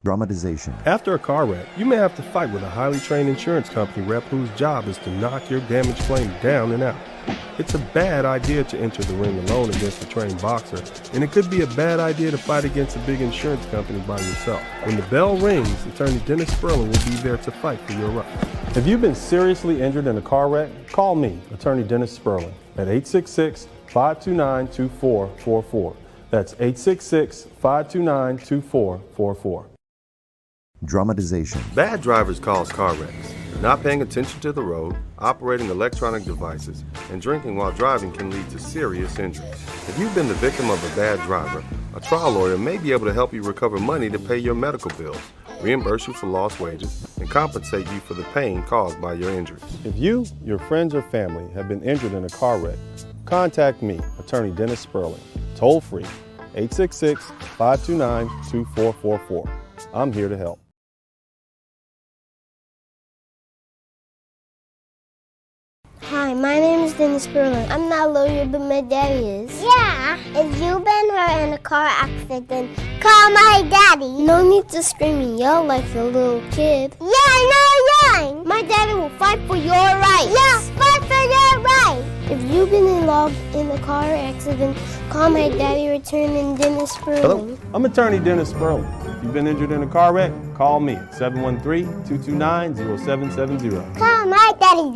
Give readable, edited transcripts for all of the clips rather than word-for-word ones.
Dramatization. After a car wreck, you may have to fight with a highly trained insurance company rep whose job is to knock your damaged claim down and out. It's a bad idea to enter the ring alone against a trained boxer, and it could be a bad idea to fight against a big insurance company by yourself. When the bell rings, attorney Dennis Sperling will be there to fight for your rights. If you've been seriously injured in a car wreck, call me, attorney Dennis Sperling, at 866-529-2444. That's 866-529-2444. Dramatization. Bad drivers cause car wrecks. Not paying attention to the road, operating electronic devices, and drinking while driving can lead to serious injuries. If you've been the victim of a bad driver, a trial lawyer may be able to help you recover money to pay your medical bills, reimburse you for lost wages, and compensate you for the pain caused by your injuries. If you, your friends, or family have been injured in a car wreck, contact me, attorney Dennis Sperling, toll free, 866-529-2444. I'm here to help. Hi, my name is Dennis Sperling. I'm not a lawyer, but my daddy is. Yeah, if you've been hurt in a car accident, call my daddy. No need to scream and yell like a little kid. Yeah, no yelling. My daddy will fight for your rights. Yeah, fight for your rights. If you've been involved in a car accident, call my daddy, attorney Dennis Sperling. Hello, I'm attorney Dennis Sperling. If you've been injured in a car wreck, call me at 713-229-0770. Call my daddy.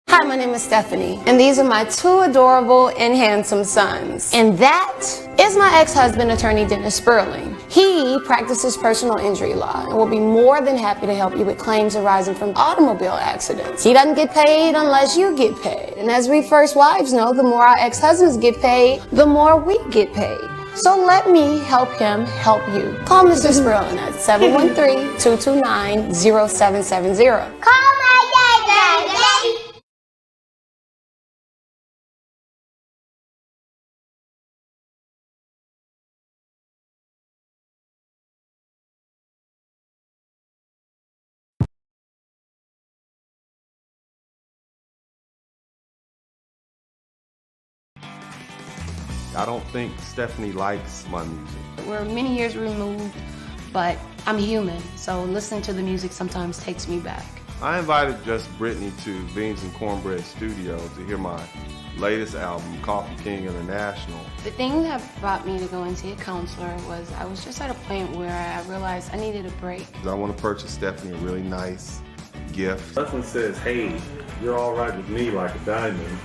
Hi, my name is Stephanie, and these are my two adorable and handsome sons. And that is my ex-husband, attorney Dennis Sperling. He practices personal injury law and will be more than happy to help you with claims arising from automobile accidents. He doesn't get paid unless you get paid. And as we first wives know, the more our ex-husbands get paid, the more we get paid. So let me help him help you. Call Mr. Sperling at 713-229-0770. Call my daddy. I don't think Stephanie likes my music. We're many years removed, but I'm human, so listening to the music sometimes takes me back. I invited just Brittany to Beans and Cornbread Studio to hear my latest album, Coffee King International. The thing that brought me to go and see a counselor was I was just at a point where I realized I needed a break. I want to purchase Stephanie a really nice gift. Nothing says, hey, you're all right with me like a diamond.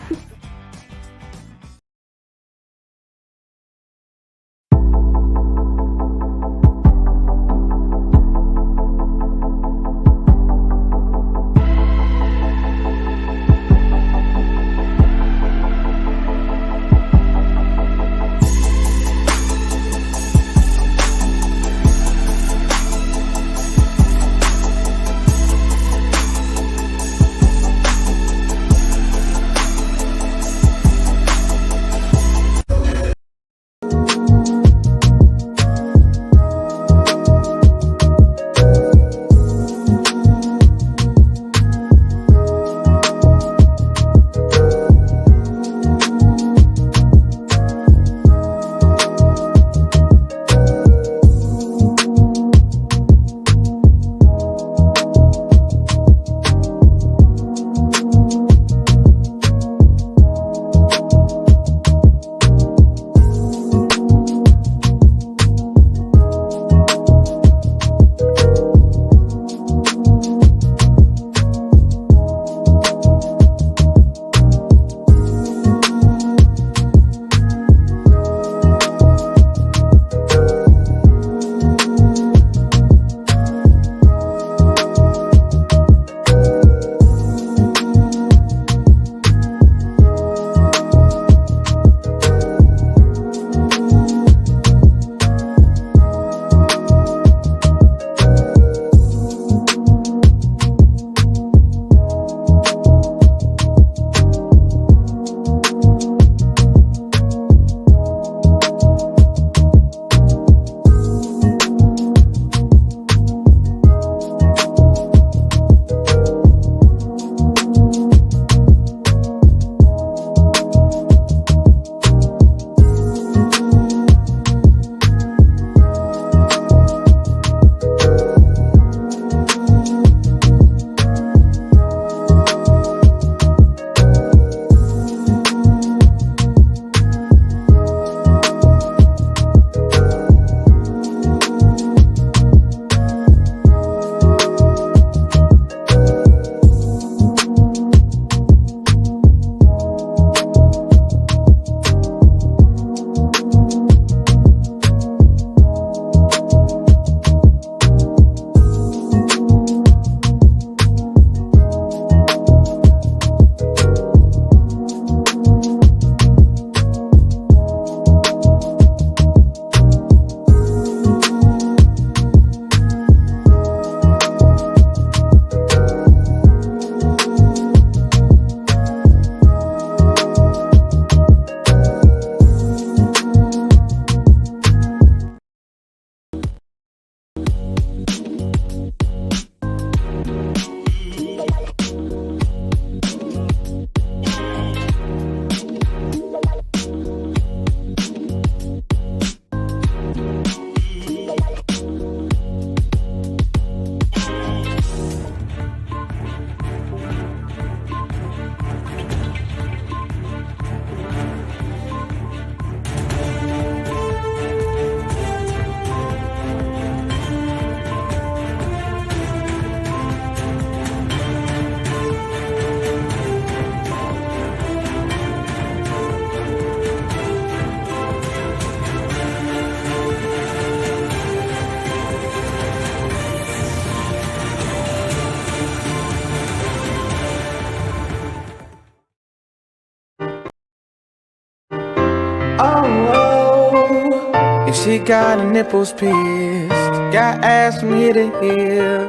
got her nipples pierced, got ass from here to here,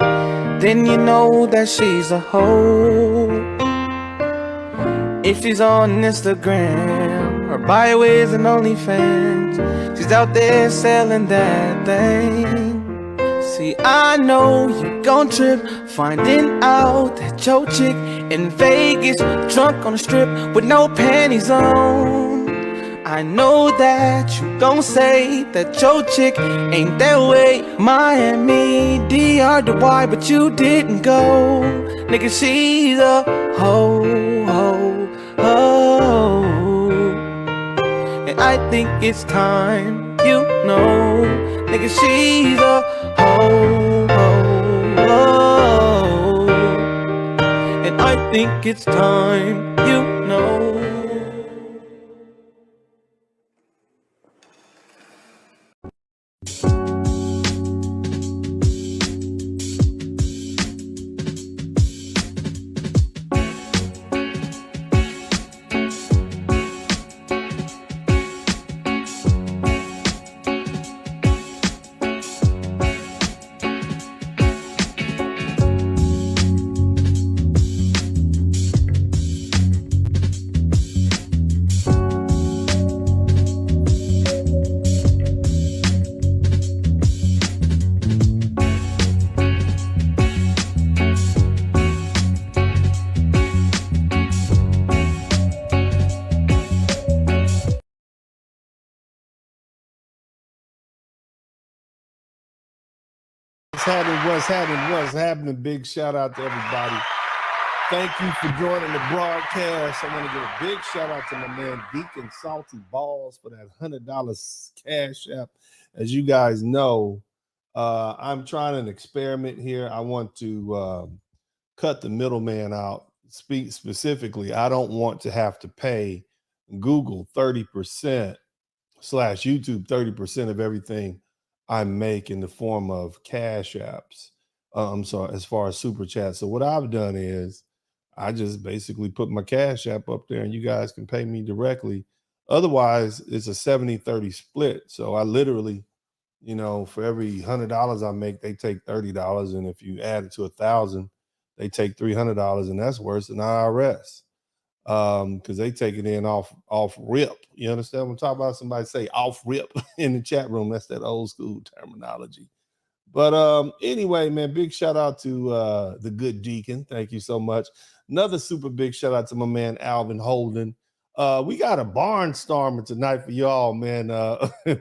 then you know that she's a hoe. If she's on Instagram, her bio is an OnlyFans, she's out there selling that thing. See, I know you gon' trip finding out that your chick in Vegas drunk on the strip with no panties on. I know that you gon' say that your chick ain't that way. Miami, DR, Dubai, but you didn't go. Nigga, she's a hoe, hoe, hoe. And I think it's time you know. Nigga, she's a hoe, hoe, hoe. And I think it's time you know. What's happening? Big shout out to everybody. Thank you for joining the broadcast. I want to give a big shout out to my man Deacon Salty Balls for that $100 cash app. As you guys know, I'm trying an experiment here. I want to cut the middleman out. Speak specifically, I don't want to have to pay Google 30% / YouTube 30% of everything I make in the form of cash apps. I'm sorry, as far as super chat. So what I've done is I just basically put my cash app up there and you guys can pay me directly. Otherwise, it's a 70-30 split. So I literally, you know, for every $100 I make, they take $30. And if you add it to 1,000, they take $300, and that's worse than IRS. Because they take it in off rip. You understand what I'm talking about? Somebody say off rip in the chat room. That's that old school terminology. But anyway, man, big shout out to the good Deacon. Thank you so much. Another super big shout out to my man Alvin Holden. We got a barnstormer tonight for y'all, man.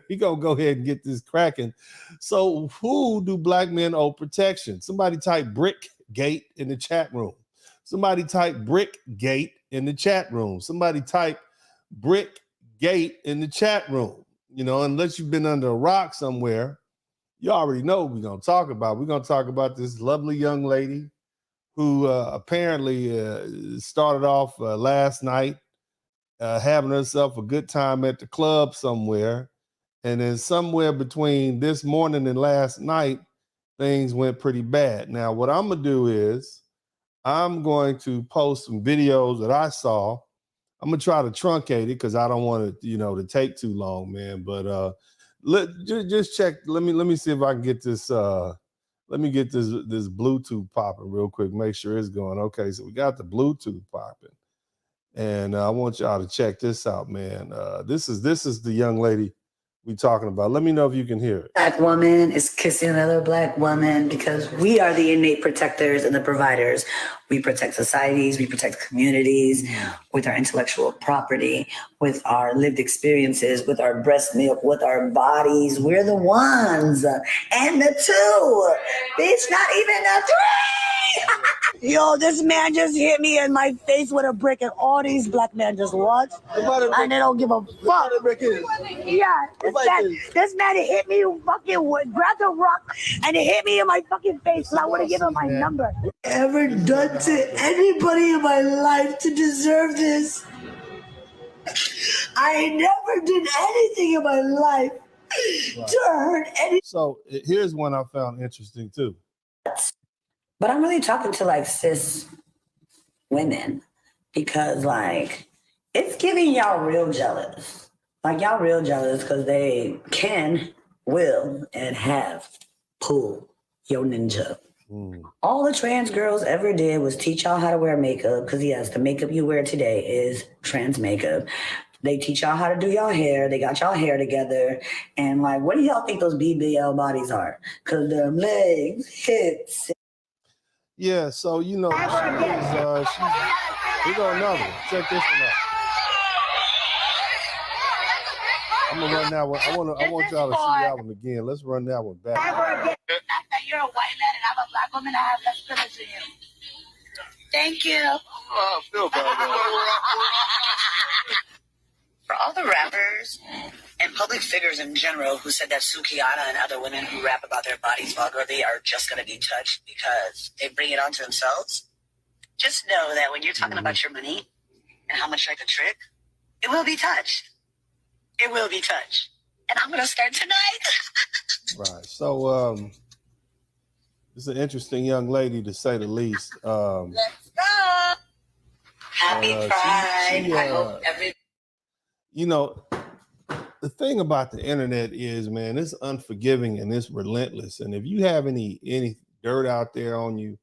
We gonna go ahead and get this cracking. So who do black men owe protection? Somebody type Brick Gate in the chat room. Somebody type Brick Gate in the chat room. Somebody type Brick Gate in the chat room. You know, unless you've been under a rock somewhere, you already know what we're going to talk about. We're going to talk about this lovely young lady who apparently started off last night having herself a good time at the club somewhere. And then somewhere between this morning and last night, things went pretty bad. Now, what I'm going to do is I'm going to post some videos that I saw. I'm going to try to truncate it because I don't want it, you know, to take too long, man. But just check. Let me see if I can get this. Let me get this Bluetooth popping real quick. Make sure it's going okay. So we got the Bluetooth popping, and I want y'all to check this out, man. This is the young lady we talking about. Let me know if you can hear it. Black woman is kissing another black woman because we are the innate protectors and the providers. We protect societies, we protect communities with our intellectual property, with our lived experiences, with our breast milk, with our bodies. We're the ones and the two. Bitch, not even the three. Yo, this man just hit me in my face with a brick, and all these black men just watch and they don't give a fuck. Yeah, this man hit me fucking with, grabbed a rock and it hit me in my fucking face, so I would have given him my number. Ever done to anybody in my life to deserve this? I never did anything in my life to hurt any. So here's one I found interesting too. But I'm really talking to like cis women because like it's giving y'all real jealous. Like y'all real jealous because they can will and have pulled your ninja. All the trans girls ever did was teach y'all how to wear makeup, because yes, the makeup you wear today is trans makeup. They teach y'all how to do y'all hair. They got y'all hair together. And like, what do y'all think those BBL bodies are? Because the legs, hips. Yeah, so you know, here go another one. Check this one out. I'm gonna run that one. I want y'all to see that one again. Let's run that one back. Not that you're a white man and I'm a black woman, I have less privilege than you. Thank you. I feel bad. For all the rappers and public figures in general who said that Sukiana and other women who rap about their bodies vulgarly are just going to be touched because they bring it onto themselves, just know that when you're talking about your money and how much like a trick, it will be touched. It will be touched. And I'm going to start tonight. Right. So it's an interesting young lady, to say the least. Let's go. Happy Pride. I hope you know, the thing about the internet is, man, it's unforgiving and it's relentless. And if you have any dirt out there on you,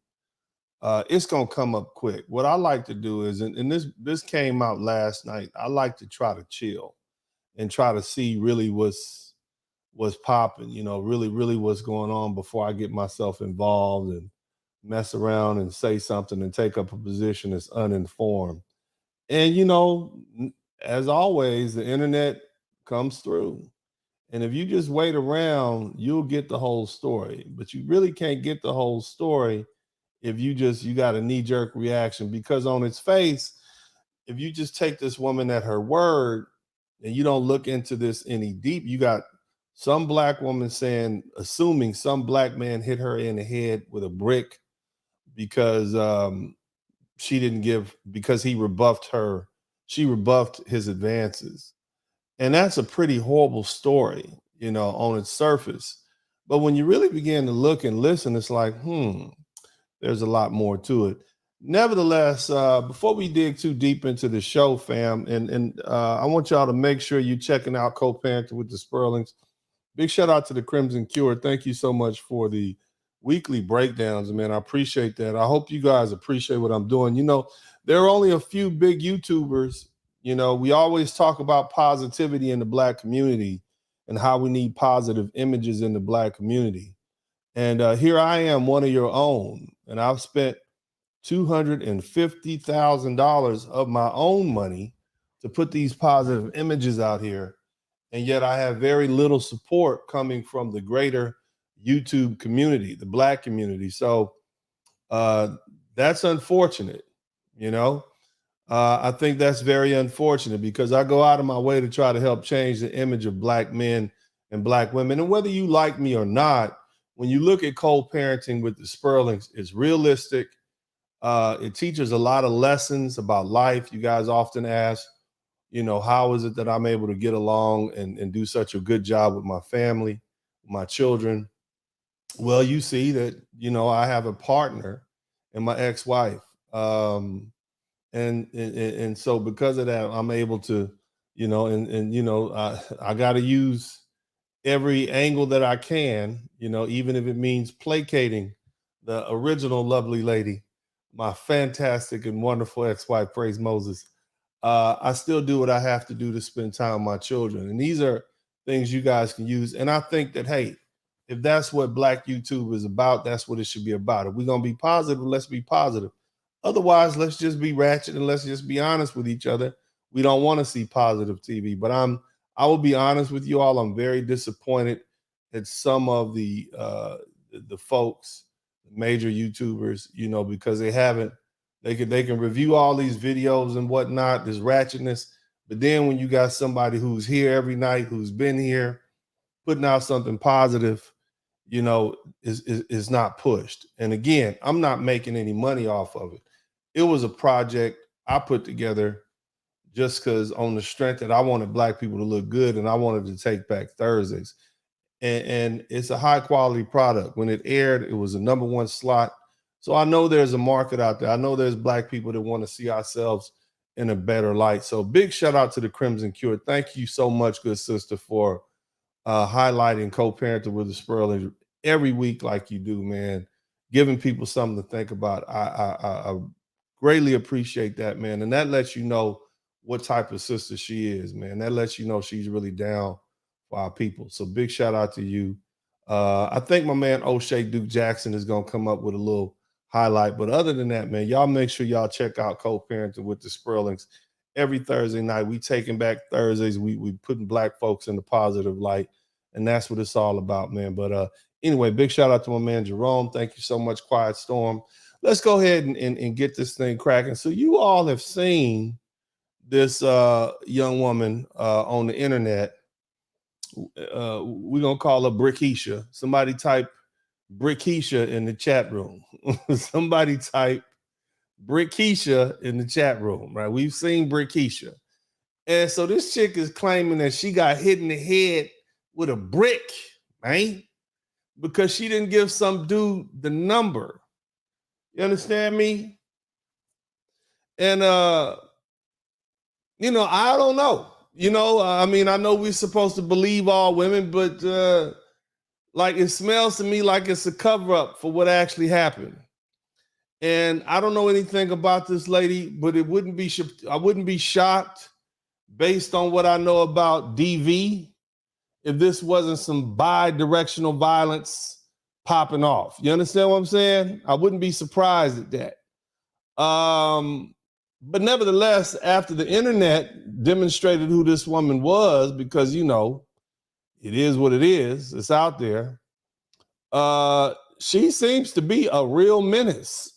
it's gonna come up quick. What I like to do is, and this came out last night, I like to try to chill and try to see really what's popping, you know, really what's going on before I get myself involved and mess around and say something and take up a position that's uninformed. And you know, as always, the internet comes through. And if you just wait around, you'll get the whole story. But you really can't get the whole story if you got a knee-jerk reaction, because on its face, if you just take this woman at her word and you don't look into this any deep, you got some black woman assuming some black man hit her in the head with a brick because because he rebuffed her. She rebuffed his advances. And that's a pretty horrible story, you know, on its surface. But when you really begin to look and listen, it's like, there's a lot more to it. Nevertheless, before we dig too deep into the show, fam, and I want y'all to make sure you're checking out Co-Parenting with the Sperlings. Big shout out to the Crimson Cure. Thank you so much for the weekly breakdowns, man. I appreciate that. I hope you guys appreciate what I'm doing. You know, there are only a few big YouTubers. You know, we always talk about positivity in the Black community and how we need positive images in the Black community. And here I am, one of your own, and I've spent $250,000 of my own money to put these positive images out here. And yet I have very little support coming from the greater YouTube community, the Black community. So that's unfortunate, you know. I think that's very unfortunate, because I go out of my way to try to help change the image of Black men and Black women. And whether you like me or not, when you look at co-parenting with the Sperlings, it's realistic. It teaches a lot of lessons about life. You guys often ask, you know, how is it that I'm able to get along and do such a good job with my family, my children? Well, you see that, you know, I have a partner and my ex-wife. And so because of that, I'm able to, you know, I got to use every angle that I can, you know, even if it means placating the original lovely lady, my fantastic and wonderful ex-wife, praise Moses. I still do what I have to do to spend time with my children. And these are things you guys can use. And I think that, hey, if that's what Black YouTube is about, that's what it should be about. If we're going to be positive, let's be positive. Otherwise, let's just be ratchet and let's just be honest with each other. We don't want to see positive TV. But I will be honest with you all. I'm very disappointed at some of the folks, major YouTubers, you know, because they can review all these videos and whatnot, this ratchetness. But then when you got somebody who's here every night, who's been here, putting out something positive, you know, is not pushed. And again, I'm not making any money off of it. It was a project I put together just because on the strength that I wanted Black people to look good and I wanted to take back Thursdays. And it's a high quality product. When it aired, it was a #1 slot. So I know there's a market out there. I know there's Black people that want to see ourselves in a better light. So big shout out to the Crimson Cure. Thank you so much, good sister, for highlighting co-parenting with the Sperlings every week like you do, man. Giving people something to think about. I greatly appreciate that, man. And that lets you know what type of sister she is, man. That lets you know she's really down for our people. So big shout out to you. I think my man O'Shea Duke Jackson is going to come up with a little highlight. But other than that, man, y'all make sure y'all check out Co-Parenting with the Sperlings every Thursday night. We taking back Thursdays. We putting Black folks in the positive light. And that's what it's all about, man. But anyway, big shout out to my man Jerome. Thank you so much, Quiet Storm. Let's go ahead and get this thing cracking. So you all have seen this young woman on the internet. We're going to call her Brickisha. Somebody type Brickisha in the chat room. Somebody type Brickisha in the chat room, right? We've seen Brickisha. And so this chick is claiming that she got hit in the head with a brick, right? Because she didn't give some dude the number. You understand me? And, you know, I don't know. You know, I mean, I know we're supposed to believe all women, but like it smells to me like it's a cover up for what actually happened. And I don't know anything about this lady, but I wouldn't be shocked based on what I know about DV if this wasn't some bi-directional violence popping off. You understand what I'm saying? I wouldn't be surprised at that. But nevertheless, after the internet demonstrated who this woman was, because, you know, it is what it is, it's out there, she seems to be a real menace.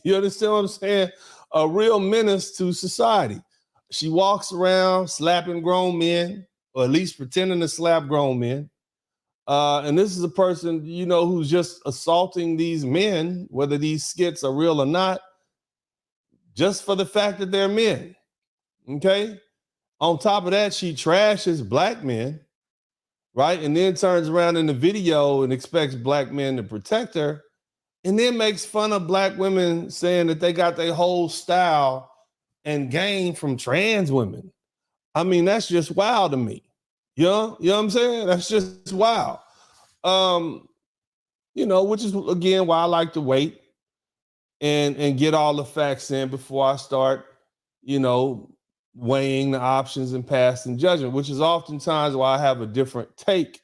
You understand what I'm saying? A real menace to society. She walks around slapping grown men, or at least pretending to slap grown men. And this is a person, you know, who's just assaulting these men, whether these skits are real or not, just for the fact that they're men. Okay? On top of that, she trashes Black men, right? And then turns around in the video and expects Black men to protect her, and then makes fun of Black women, saying that they got their whole style and game from trans women. I mean, that's just wild to me. You know what I'm saying? That's just wild. You know, which is, again, why I like to wait and get all the facts in before I start, you know, weighing the options and passing judgment, which is oftentimes why I have a different take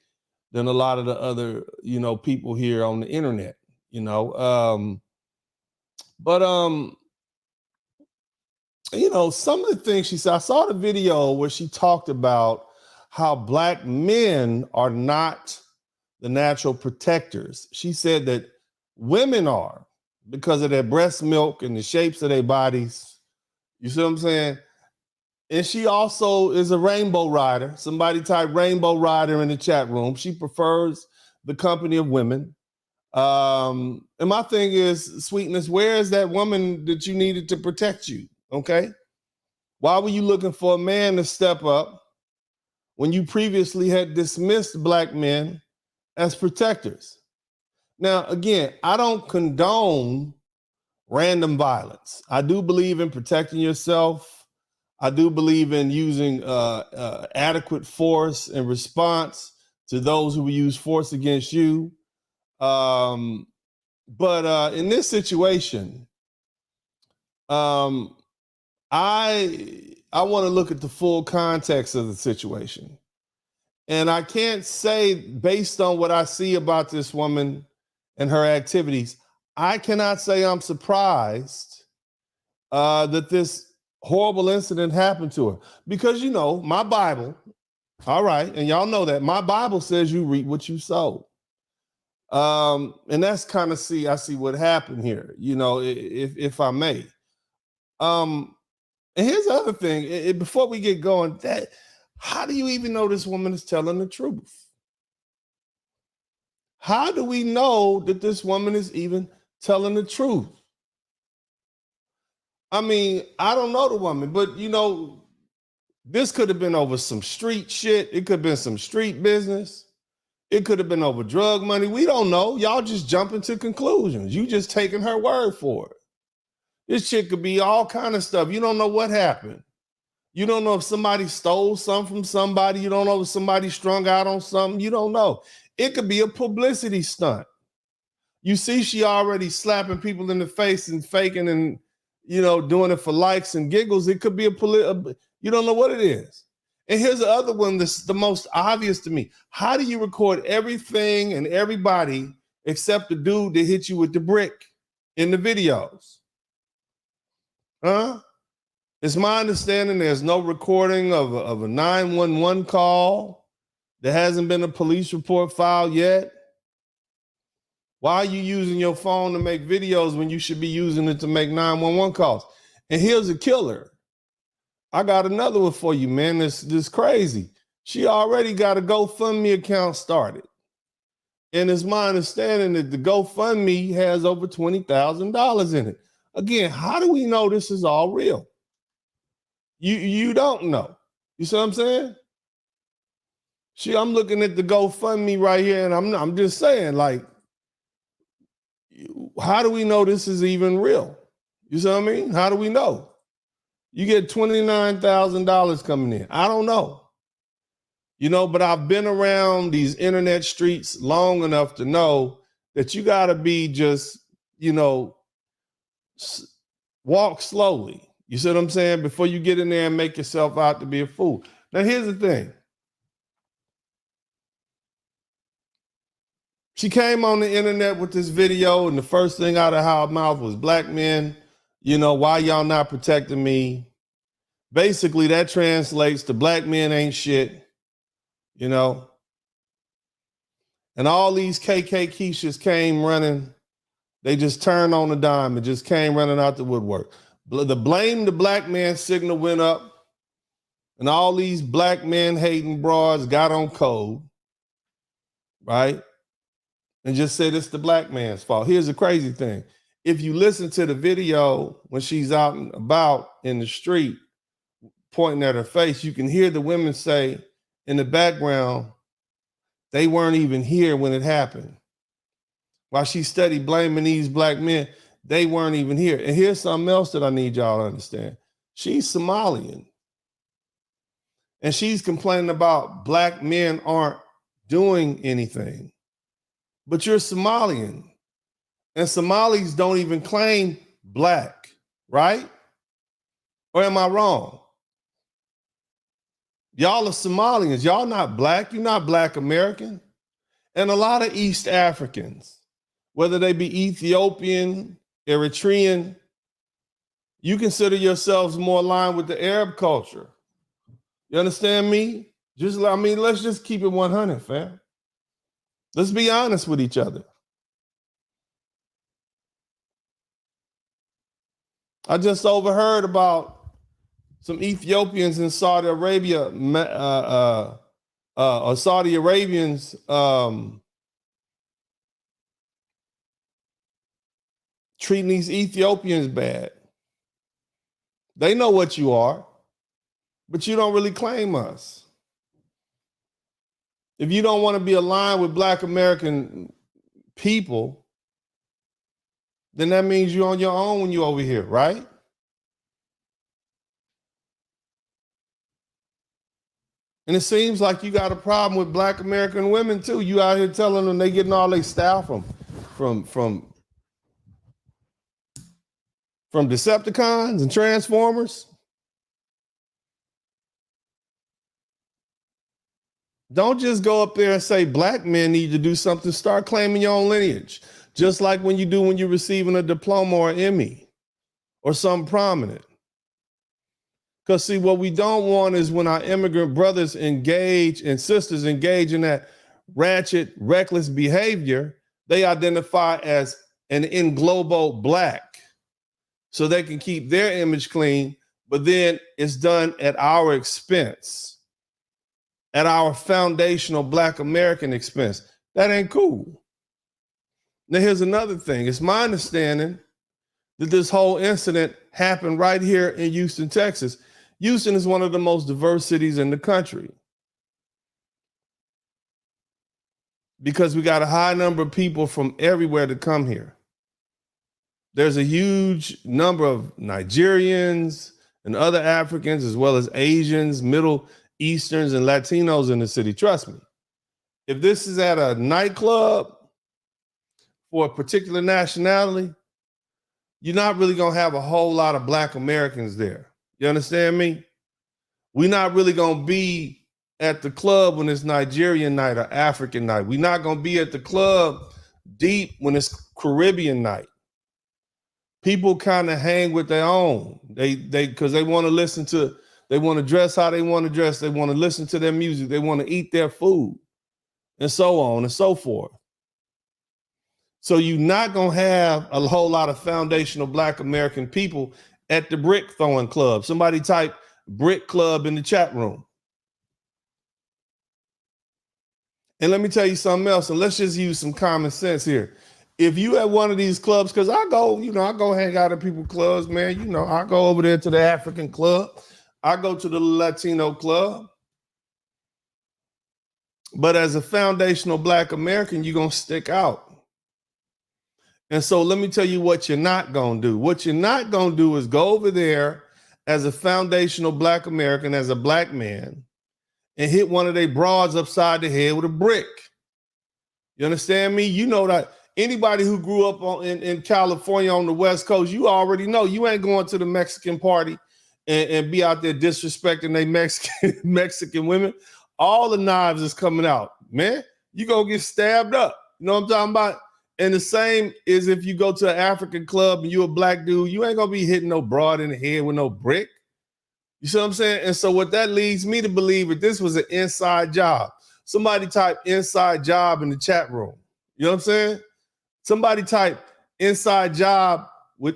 than a lot of the other, you know, people here on the internet, you know. You know, some of the things she said, I saw the video where she talked about how Black men are not the natural protectors. She said that women are, because of their breast milk and the shapes of their bodies. You see what I'm saying? And she also is a rainbow rider. Somebody type rainbow rider in the chat room. She prefers the company of women. And my thing is, Sweetness, where is that woman that you needed to protect you? Okay? Why were you looking for a man to step up when you previously had dismissed Black men as protectors? Now, again, I don't condone random violence. I do believe in protecting yourself. I do believe in using adequate force in response to those who use force against you. But in this situation, I want to look at the full context of the situation. And I can't say, based on what I see about this woman and her activities, I cannot say I'm surprised that this horrible incident happened to her. Because, you know, my Bible, all right, and y'all know that, my Bible says you reap what you sow. And that's kind of, I see what happened here, you know, if I may. And here's the other thing, before we get going, how do you even know this woman is telling the truth? How do we know that this woman is even telling the truth? I mean, I don't know the woman, but, you know, this could have been over some street shit. It could have been some street business. It could have been over drug money. We don't know. Y'all just jumping to conclusions. You just taking her word for it. This shit could be all kind of stuff. You don't know what happened. You don't know if somebody stole something from somebody. You don't know if somebody strung out on something. You don't know. It could be a publicity stunt. You see, she already slapping people in the face and faking and, doing it for likes and giggles. It could be you don't know what it is. And here's the other one that's the most obvious to me. How do you record everything and everybody except the dude that hit you with the brick in the videos? Huh? It's my understanding there's no recording of a 911 call. There hasn't been a police report filed yet. Why are you using your phone to make videos when you should be using it to make 911 calls? And here's a killer. I got another one for you, man. This crazy. She already got a GoFundMe account started. And it's my understanding that the GoFundMe has over $20,000 in it. Again, how do we know this is all real? You don't know. You see what I'm saying? I'm looking at the GoFundMe right here, and I'm just saying, like, how do we know this is even real? You see what I mean? How do we know? You get $29,000 coming in. I don't know. But I've been around these internet streets long enough to know that you got to be just, walk slowly. You see what I'm saying? Before you get in there and make yourself out to be a fool. Now, here's the thing. She came on the internet with this video, and the first thing out of her mouth was, black men, why y'all not protecting me? Basically, that translates to black men ain't shit, And all these KK Keishas came running. They just turned on a dime and just came running out the woodwork. The blame the black man signal went up, and all these black men hating broads got on code, right? And just said it's the black man's fault. Here's the crazy thing. If you listen to the video when she's out and about in the street pointing at her face, you can hear the women say in the background, they weren't even here when it happened. While she steady blaming these black men, they weren't even here. And here's something else that I need y'all to understand. She's Somalian. And she's complaining about black men aren't doing anything. But you're Somalian. And Somalis don't even claim black, right? Or am I wrong? Y'all are Somalians. Y'all not black. You're not black American. And a lot of East Africans, whether they be Ethiopian, Eritrean, you consider yourselves more aligned with the Arab culture. You understand me? Let's just keep it 100, fam. Let's be honest with each other. I just overheard about some Ethiopians in Saudi Arabia, or Saudi Arabians treating these Ethiopians bad. They know what you are, but you don't really claim us. If you don't want to be aligned with black American people, then that means you're on your own when you're over here, right? And it seems like you got a problem with black American women too. You out here telling them they getting all their style from Decepticons and Transformers. Don't just go up there and say black men need to do something. Start claiming your own lineage. Just like when you're receiving a diploma or Emmy or something prominent. Because see, what we don't want is when our immigrant brothers engage and sisters engage in that ratchet, reckless behavior, they identify as an englobo black so they can keep their image clean, but then it's done at our expense, at our foundational black American expense. That ain't cool. Now, here's another thing. It's my understanding that this whole incident happened right here in Houston, Texas. Houston is one of the most diverse cities in the country because we got a high number of people from everywhere to come here. There's a huge number of Nigerians, and other Africans, as well as Asians, Middle Easterns, and Latinos in the city. Trust me, if this is at a nightclub for a particular nationality, you're not really going to have a whole lot of Black Americans there. You understand me? We're not really going to be at the club when it's Nigerian night or African night. We're not going to be at the club deep when it's Caribbean night. People kind of hang with their own. They because they want to listen to, they want to dress how they want to dress. They want to listen to their music. They want to eat their food, and so on and so forth. So you're not going to have a whole lot of foundational Black American people at the brick throwing club. Somebody type brick club in the chat room. And let me tell you something else, and let's just use some common sense here. If you at one of these clubs, because I go hang out at people's clubs, man. I go over there to the African club. I go to the Latino club. But as a foundational Black American, you're going to stick out. And so let me tell you what you're not going to do. What you're not going to do is go over there as a foundational Black American, as a Black man, and hit one of their broads upside the head with a brick. You understand me? You know that anybody who grew up in California on the West Coast, you already know you ain't going to the Mexican party and be out there disrespecting they Mexican women. All the knives is coming out, man. You gonna get stabbed up. You know what I'm talking about? And the same is if you go to an African club and you a Black dude, you ain't gonna be hitting no broad in the head with no brick. You see what I'm saying? And so what that leads me to believe that this was an inside job. Somebody type inside job in the chat room. You know what I'm saying? Somebody type inside job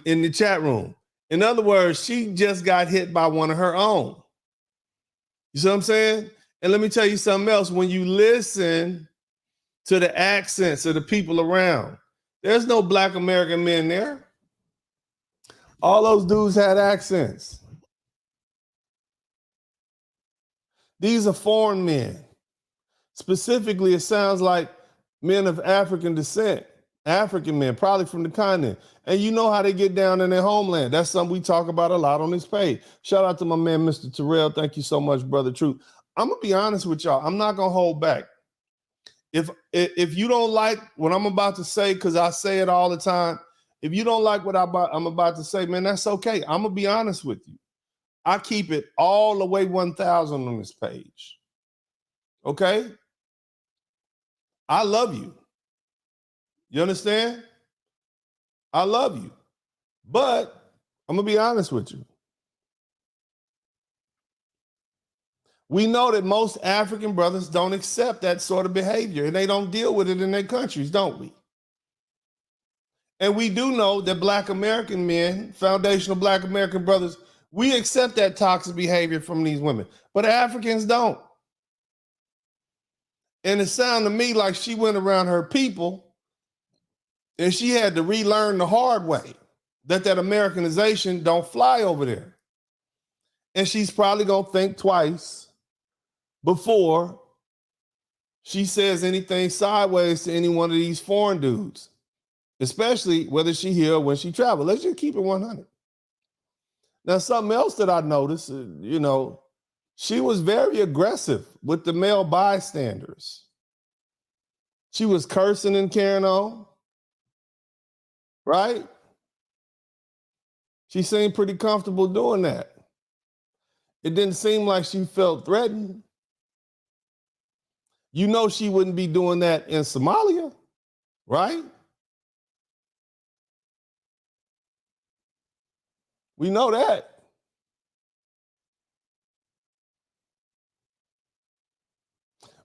in the chat room. In other words, she just got hit by one of her own. You see what I'm saying? And let me tell you something else. When you listen to the accents of the people around, there's no Black American men there. All those dudes had accents. These are foreign men. Specifically, it sounds like men of African descent, African men, probably from the continent. And you know how they get down in their homeland. That's something we talk about a lot on this page. Shout out to my man, Mr. Terrell. Thank you so much, Brother Truth. I'm going to be honest with y'all. I'm not going to hold back. If you don't like what I'm about to say, because I say it all the time, if you don't like what I'm about to say, man, that's okay. I'm going to be honest with you. I keep it all the way 1,000 on this page. Okay? I love you. You understand? I love you. But I'm going to be honest with you. We know that most African brothers don't accept that sort of behavior, and they don't deal with it in their countries, don't we? And we do know that Black American men, foundational Black American brothers, we accept that toxic behavior from these women, but Africans don't. And it sounded to me like she went around her people and she had to relearn the hard way that Americanization don't fly over there. And she's probably gonna think twice before she says anything sideways to any one of these foreign dudes, especially whether she here or when she travel. Let's just keep it 100. Now, something else that I noticed, she was very aggressive with the male bystanders. She was cursing and carrying on, right? She seemed pretty comfortable doing that. It didn't seem like she felt threatened. You know she wouldn't be doing that in Somalia, right? We know that.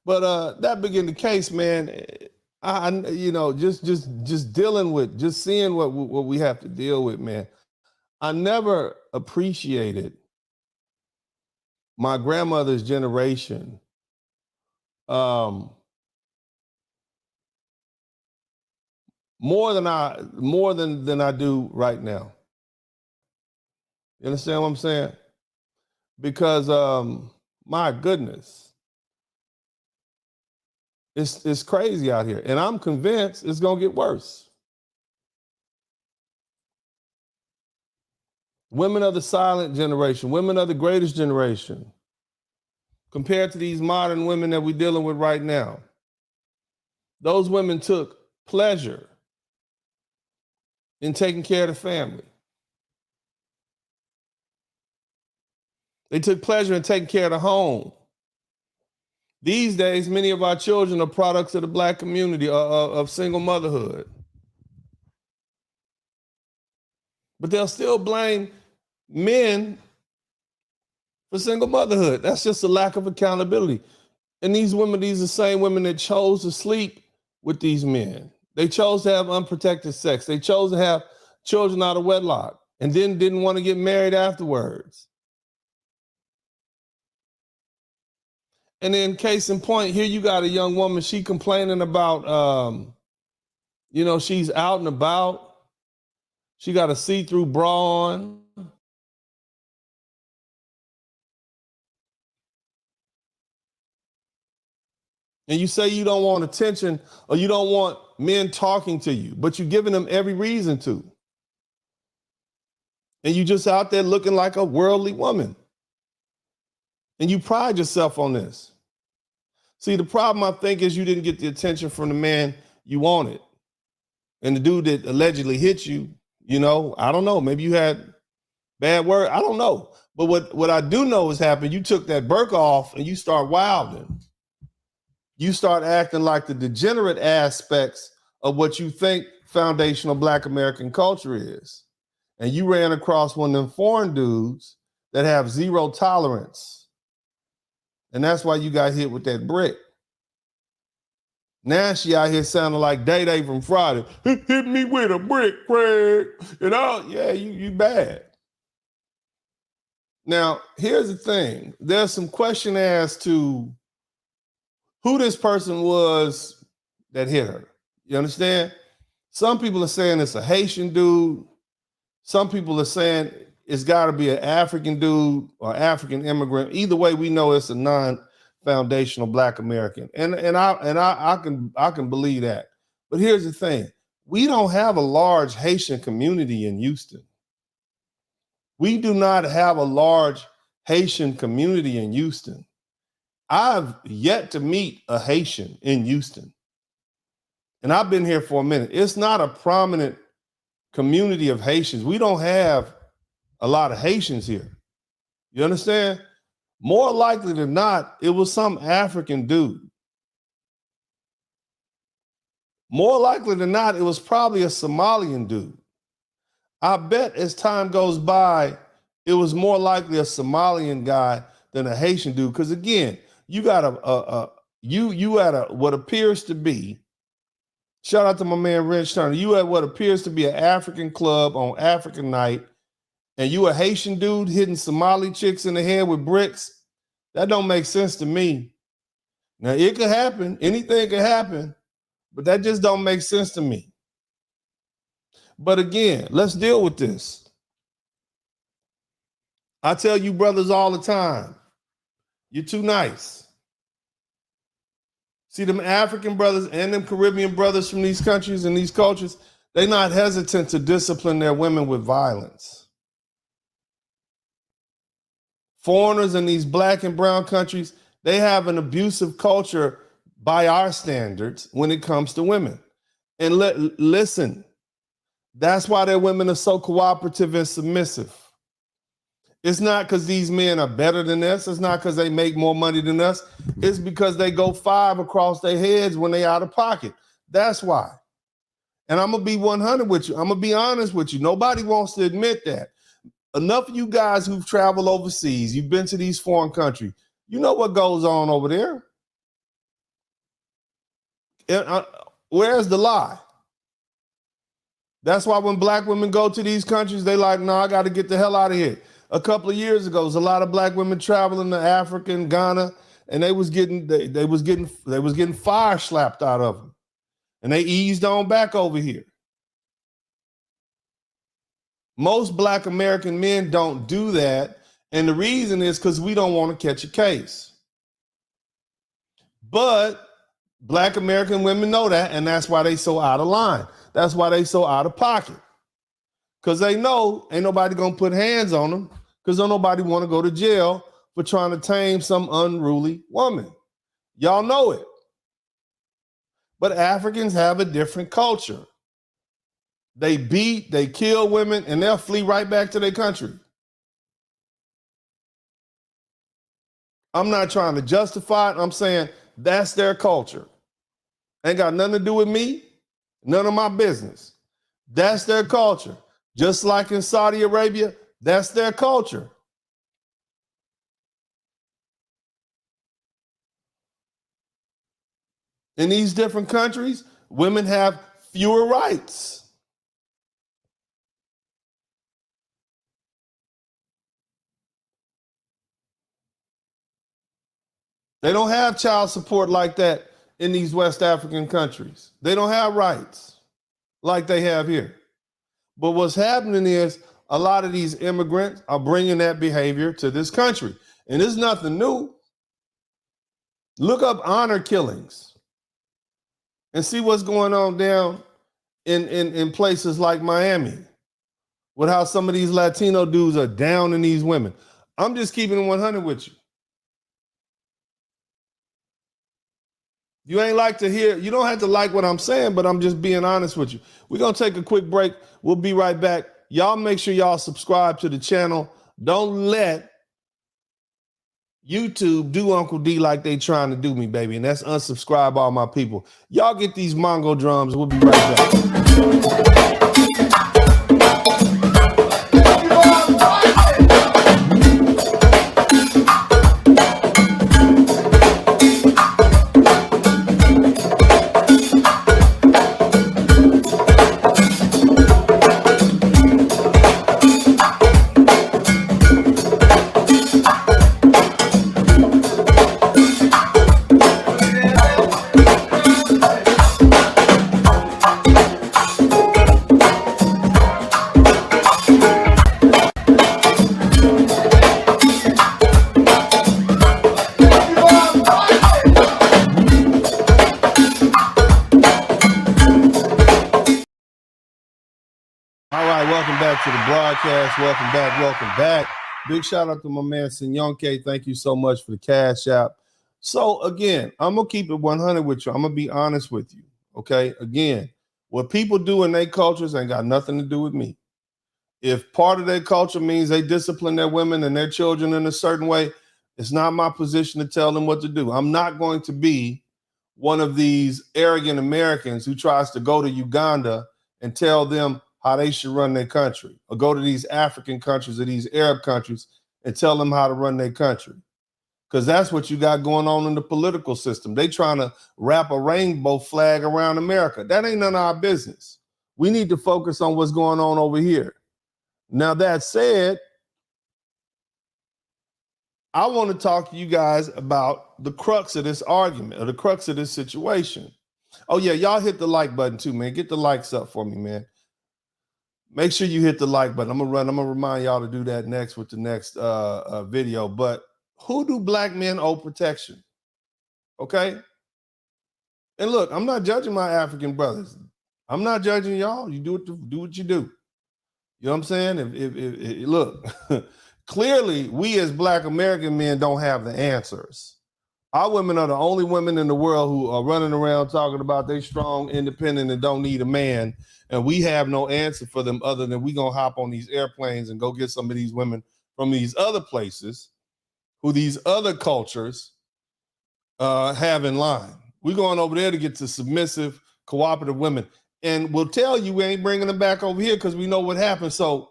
But that being the case, man, just dealing with, just seeing what we have to deal with, man. I never appreciated my grandmother's generation more than I do right now. You understand what I'm saying? Because my goodness, it's crazy out here, and I'm convinced it's gonna get worse. Women of the silent generation, women of the greatest generation, compared to these modern women that we're dealing with right now. Those women took pleasure in taking care of the family. They took pleasure in taking care of the home. These days, many of our children are products of the Black community, of single motherhood. But they'll still blame men for single motherhood. That's just a lack of accountability. And these women, these are the same women that chose to sleep with these men. They chose to have unprotected sex. They chose to have children out of wedlock and then didn't want to get married afterwards. And then case in point, here you got a young woman, she complaining about, she's out and about. She got a see-through bra on. And you say you don't want attention or you don't want men talking to you, but you're giving them every reason to. And you just out there looking like a worldly woman. And you pride yourself on this. See, the problem, I think, is you didn't get the attention from the man you wanted. And the dude that allegedly hit you, I don't know. Maybe you had bad word. I don't know. But what I do know has happened. You took that burqa off and you start wilding. You start acting like the degenerate aspects of what you think foundational Black American culture is. And you ran across one of them foreign dudes that have zero tolerance. And that's why you got hit with that brick. Now she out here sounding like Day from Friday. Hit me with a brick, Craig. You bad. Now, here's the thing. There's some question as to who this person was that hit her. You understand? Some people are saying it's a Haitian dude. Some people are saying it's got to be an African dude or African immigrant. Either way, we know it's a non-foundational Black American, and I can believe that. But here's the thing: we don't have a large Haitian community in Houston. We do not have a large Haitian community in Houston. I've yet to meet a Haitian in Houston, and I've been here for a minute. It's not a prominent community of Haitians. We don't have a lot of Haitians here. You understand? More likely than not, it was some African dude. More likely than not, it was probably a Somalian dude. I bet as time goes by, it was more likely a Somalian guy than a Haitian dude. Because again, you got what appears to be, shout out to my man Rich Turner, you had what appears to be an African club on African night, and you a Haitian dude hitting Somali chicks in the head with bricks. That don't make sense to me. Now, it could happen. Anything could happen. But that just don't make sense to me. But again, let's deal with this. I tell you brothers all the time, you're too nice. See, them African brothers and them Caribbean brothers from these countries and these cultures, they're not hesitant to discipline their women with violence. Foreigners in these Black and brown countries, they have an abusive culture by our standards when it comes to women. And listen, that's why their women are so cooperative and submissive. It's not because these men are better than us. It's not because they make more money than us. It's because they go 5 across their heads when they out of pocket. That's why. And I'm going to be 100 with you. I'm going to be honest with you. Nobody wants to admit that. Enough of you guys who've traveled overseas, you've been to these foreign countries, you know what goes on over there. Where's the lie? That's why when Black women go to these countries, they like, no, I got to get the hell out of here. A couple of years ago, there was a lot of Black women traveling to Africa and Ghana, and they was getting fire slapped out of them, and they eased on back over here. Most Black American men don't do that, and the reason is because we don't want to catch a case. But Black American women know that, and that's why they so out of line. That's why they so out of pocket. because they know ain't nobody gonna put hands on them because don't nobody want to go to jail for trying to tame some unruly woman. Y'all know it. But Africans have a different culture. They beat, they kill women, and they'll flee right back to their country. I'm not trying to justify it. I'm saying that's their culture. Ain't got nothing to do with me, none of my business. That's their culture. Just like in Saudi Arabia, that's their culture. In these different countries, women have fewer rights. They don't have child support like that in these West African countries. They don't have rights like they have here. But what's happening is a lot of these immigrants are bringing that behavior to this country. And it's nothing new. Look up honor killings and see what's going on down in places like Miami with how some of these Latino dudes are down in these women. I'm just keeping it 100 with you. You ain't like to hear, you don't have to like what I'm saying, but I'm just being honest with you. We're going to take a quick break. We'll be right back. Y'all make sure y'all subscribe to the channel. Don't let YouTube do Uncle D like they trying to do me, baby. And that's unsubscribe all my people. Y'all get these Mongo drums. We'll be right back. To the broadcast. Welcome back. Big shout out to my man Senyonke. Thank you so much for the cash app. So again, I'm gonna keep it 100 with you. I'm gonna be honest with you. Okay. Again, what people do in their cultures ain't got nothing to do with me. If part of their culture means they discipline their women and their children in a certain way, it's not my position to tell them what to do. I'm not going to be one of these arrogant Americans who tries to go to Uganda and tell them how they should run their country, or go to these African countries or these Arab countries and tell them how to run their country. Because that's what you got going on in the political system. They trying to wrap a rainbow flag around America. That ain't none of our business. We need to focus on what's going on over here. Now, that said, I want to talk to you guys about the crux of this argument, or the crux of this situation. Oh yeah, y'all hit the like button too, man. Get the likes up for me, man. Make sure you hit the like button. I'm gonna remind y'all to do that next with the next video. But who do black men owe protection? Okay. And look, I'm not judging my African brothers. I'm not judging y'all. You do what you do. You know what I'm saying? If look, clearly we as black American men don't have the answers. Our women are the only women in the world who are running around talking about they strong, independent, and don't need a man. And we have no answer for them other than we gonna hop on these airplanes and go get some of these women from these other places who these other cultures have in line. We're going over there to get to submissive, cooperative women. And we'll tell you we ain't bringing them back over here because we know what happened. So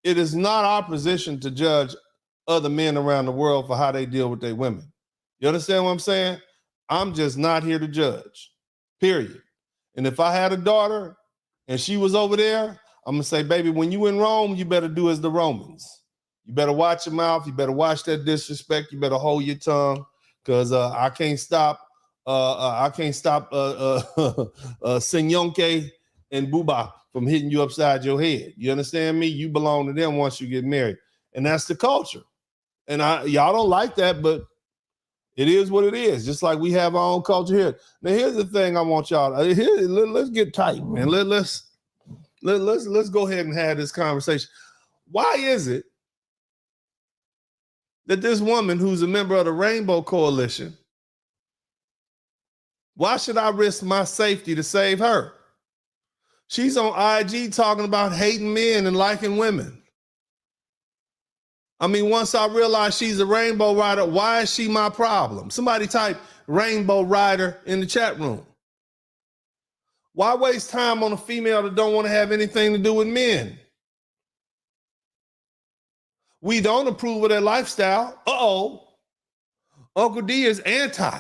it is not our position to judge other men around the world for how they deal with their women. You understand what I'm saying? I'm just not here to judge, period. And if I had a daughter and she was over there, I'm going to say, baby, when you in Rome, you better do as the Romans. You better watch your mouth. You better watch that disrespect. You better hold your tongue because I can't stop Senyonke and Buba from hitting you upside your head. You understand me? You belong to them once you get married. And that's the culture. And y'all don't like that, but it is what it is. Just like we have our own culture here. Now, here's the thing I want y'all. Let's get tight, man. let's go ahead and have this conversation. Why is it that this woman who's a member of the Rainbow Coalition, why should I risk my safety to save her? She's on IG talking about hating men and liking women. I mean, once I realize she's a rainbow rider, why is she my problem? Somebody type rainbow rider in the chat room. Why waste time on a female that don't want to have anything to do with men? We don't approve of their lifestyle. Uncle D is anti.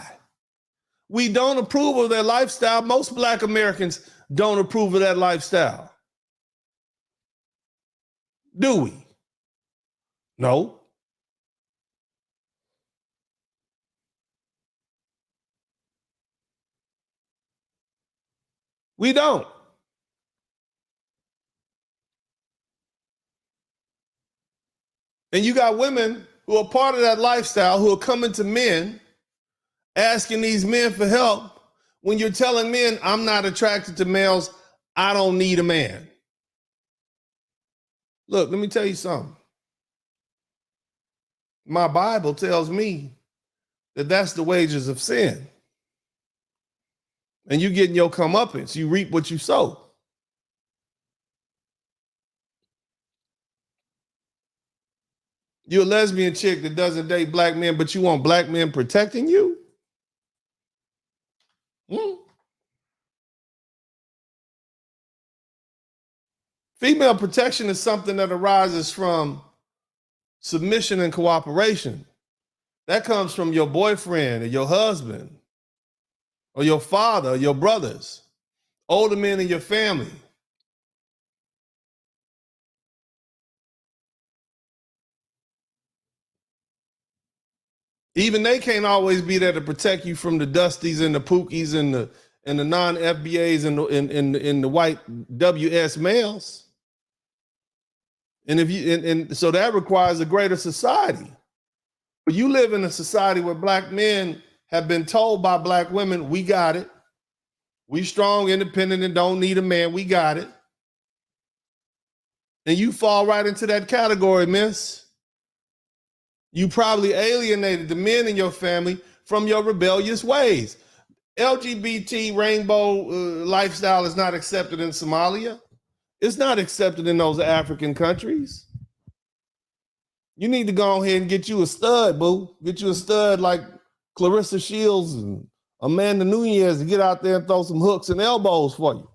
We don't approve of their lifestyle. Most Black Americans don't approve of that lifestyle. Do we? No. We don't. And you got women who are part of that lifestyle who are coming to men, asking these men for help when you're telling men, I'm not attracted to males, I don't need a man. Look, let me tell you something. My Bible tells me that that's the wages of sin. And you getting your comeuppance, you reap what you sow. You're a lesbian chick that doesn't date black men, but you want black men protecting you? Female protection is something that arises from submission and cooperation. That comes from your boyfriend or your husband or your father or your brothers, older men in your family. Even they can't always be there to protect you from the Dusties and the Pookies and the non-FBAs and the white WS males. And if you and so that requires a greater society. But you live in a society where black men have been told by black women, we got it. We strong, independent, and don't need a man. We got it. And you fall right into that category, miss. You probably alienated the men in your family from your rebellious ways. LGBT rainbow lifestyle is not accepted in Somalia. It's not accepted in those African countries. You need to go ahead and get you a stud, boo. Get you a stud like Clarissa Shields and Amanda Nunez to get out there and throw some hooks and elbows for you.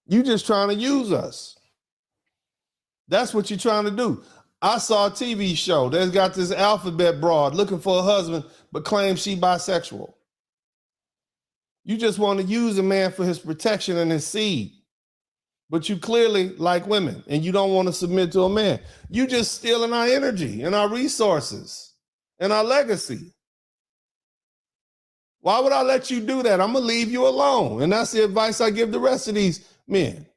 You just trying to use us. That's what you're trying to do. I saw a TV show that's got this alphabet broad looking for a husband, but claims she bisexual. You just want to use a man for his protection and his seed. But you clearly like women and you don't want to submit to a man. You just stealing our energy and our resources and our legacy. Why would I let you do that? I'm going to leave you alone. And that's the advice I give the rest of these men.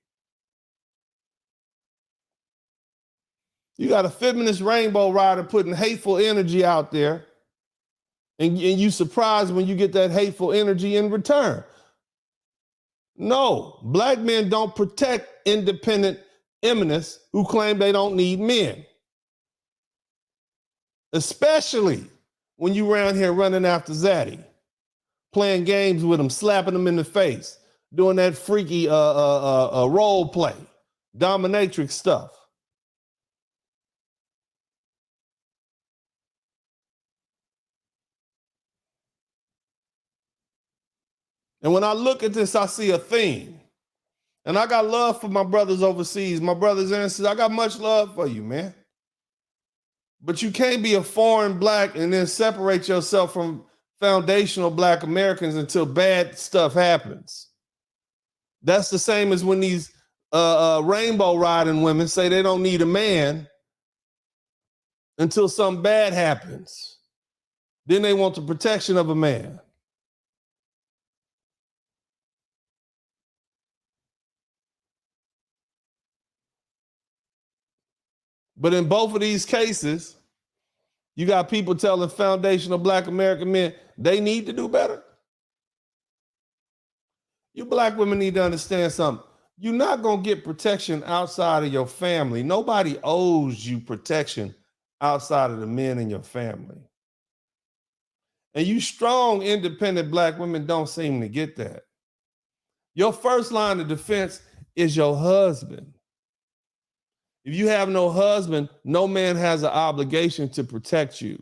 You got a feminist rainbow rider putting hateful energy out there, and you surprised when you get that hateful energy in return. No, black men don't protect independent feminists who claim they don't need men. Especially when you around here running after Zaddy, playing games with him, slapping him in the face, doing that freaky role play, dominatrix stuff. And when I look at this, I see a theme. And I got love for my brothers overseas, my brothers and sisters. I got much love for you, man. But you can't be a foreign black and then separate yourself from foundational black Americans until bad stuff happens. That's the same as when these rainbow riding women say they don't need a man until something bad happens. Then they want the protection of a man. But in both of these cases, you got people telling foundational black American men they need to do better. You black women need to understand something. You're not going to get protection outside of your family. Nobody owes you protection outside of the men in your family. And you strong, independent black women don't seem to get that. Your first line of defense is your husband. If you have no husband, no man has an obligation to protect you.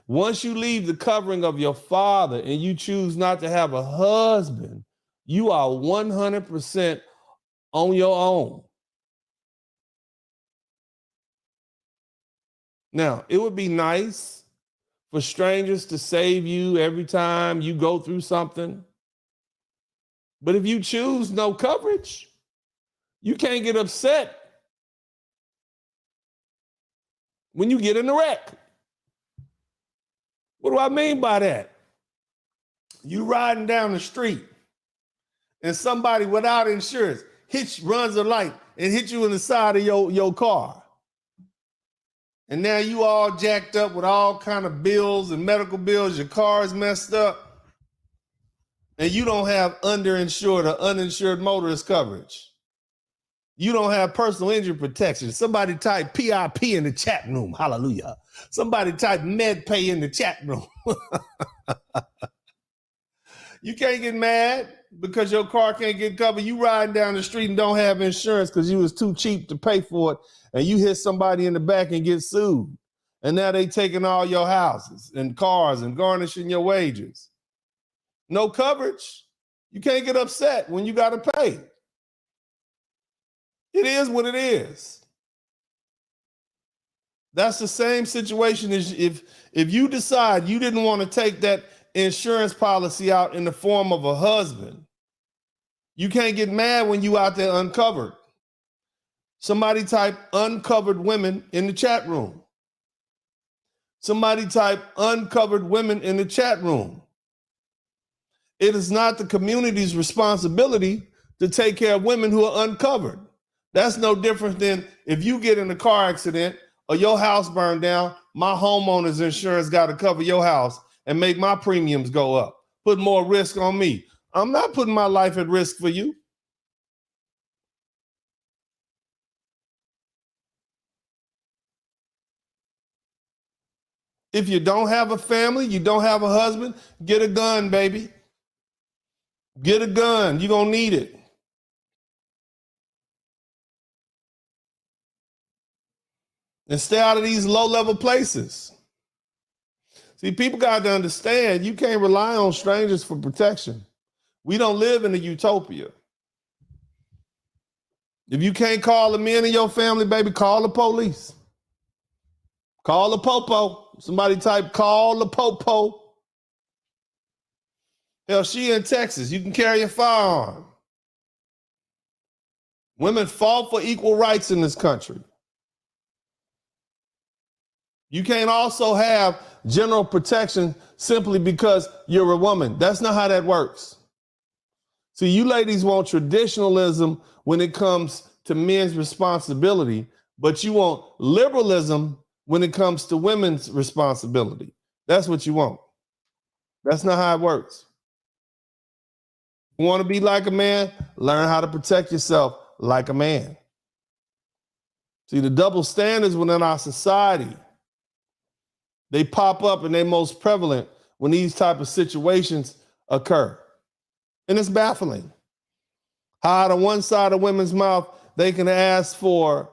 Once you leave the covering of your father and you choose not to have a husband, you are 100% on your own. Now, it would be nice for strangers to save you every time you go through something. But if you choose no coverage, you can't get upset when you get in a wreck. What do I mean by that? You riding down the street and somebody without insurance runs a light and hit you in the side of your car. And now you all jacked up with all kind of bills and medical bills. Your car is messed up. And you don't have underinsured or uninsured motorist coverage. You don't have personal injury protection. Somebody type PIP in the chat room. Hallelujah. Somebody type MedPay in the chat room. You can't get mad because your car can't get covered. You riding down the street and don't have insurance because you was too cheap to pay for it, and you hit somebody in the back and get sued. And now they taking all your houses and cars and garnishing your wages. No coverage. You can't get upset when you got to pay. It is what it is. That's the same situation as if you decide you didn't want to take that insurance policy out in the form of a husband. You can't get mad when you out there uncovered. Somebody type uncovered women in the chat room. Somebody type uncovered women in the chat room. It is not the community's responsibility to take care of women who are uncovered. That's no different than if you get in a car accident or your house burned down, my homeowner's insurance got to cover your house and make my premiums go up, put more risk on me. I'm not putting my life at risk for you. If you don't have a family, you don't have a husband, get a gun, baby. Get a gun. You're going to need it. And stay out of these low-level places. See, people got to understand you can't rely on strangers for protection. We don't live in a utopia. If you can't call the men in your family, baby, call the police. Call the popo. Somebody type call the popo. Hell, she in Texas. You can carry a firearm. Women fought for equal rights in this country. You can't also have general protection simply because you're a woman. That's not how that works. See, you ladies want traditionalism when it comes to men's responsibility, but you want liberalism when it comes to women's responsibility. That's what you want. That's not how it works. You want to be like a man? Learn how to protect yourself like a man. See, the double standards within our society, they pop up and they're most prevalent when these type of situations occur. And it's baffling how out of one side of women's mouth, they can ask for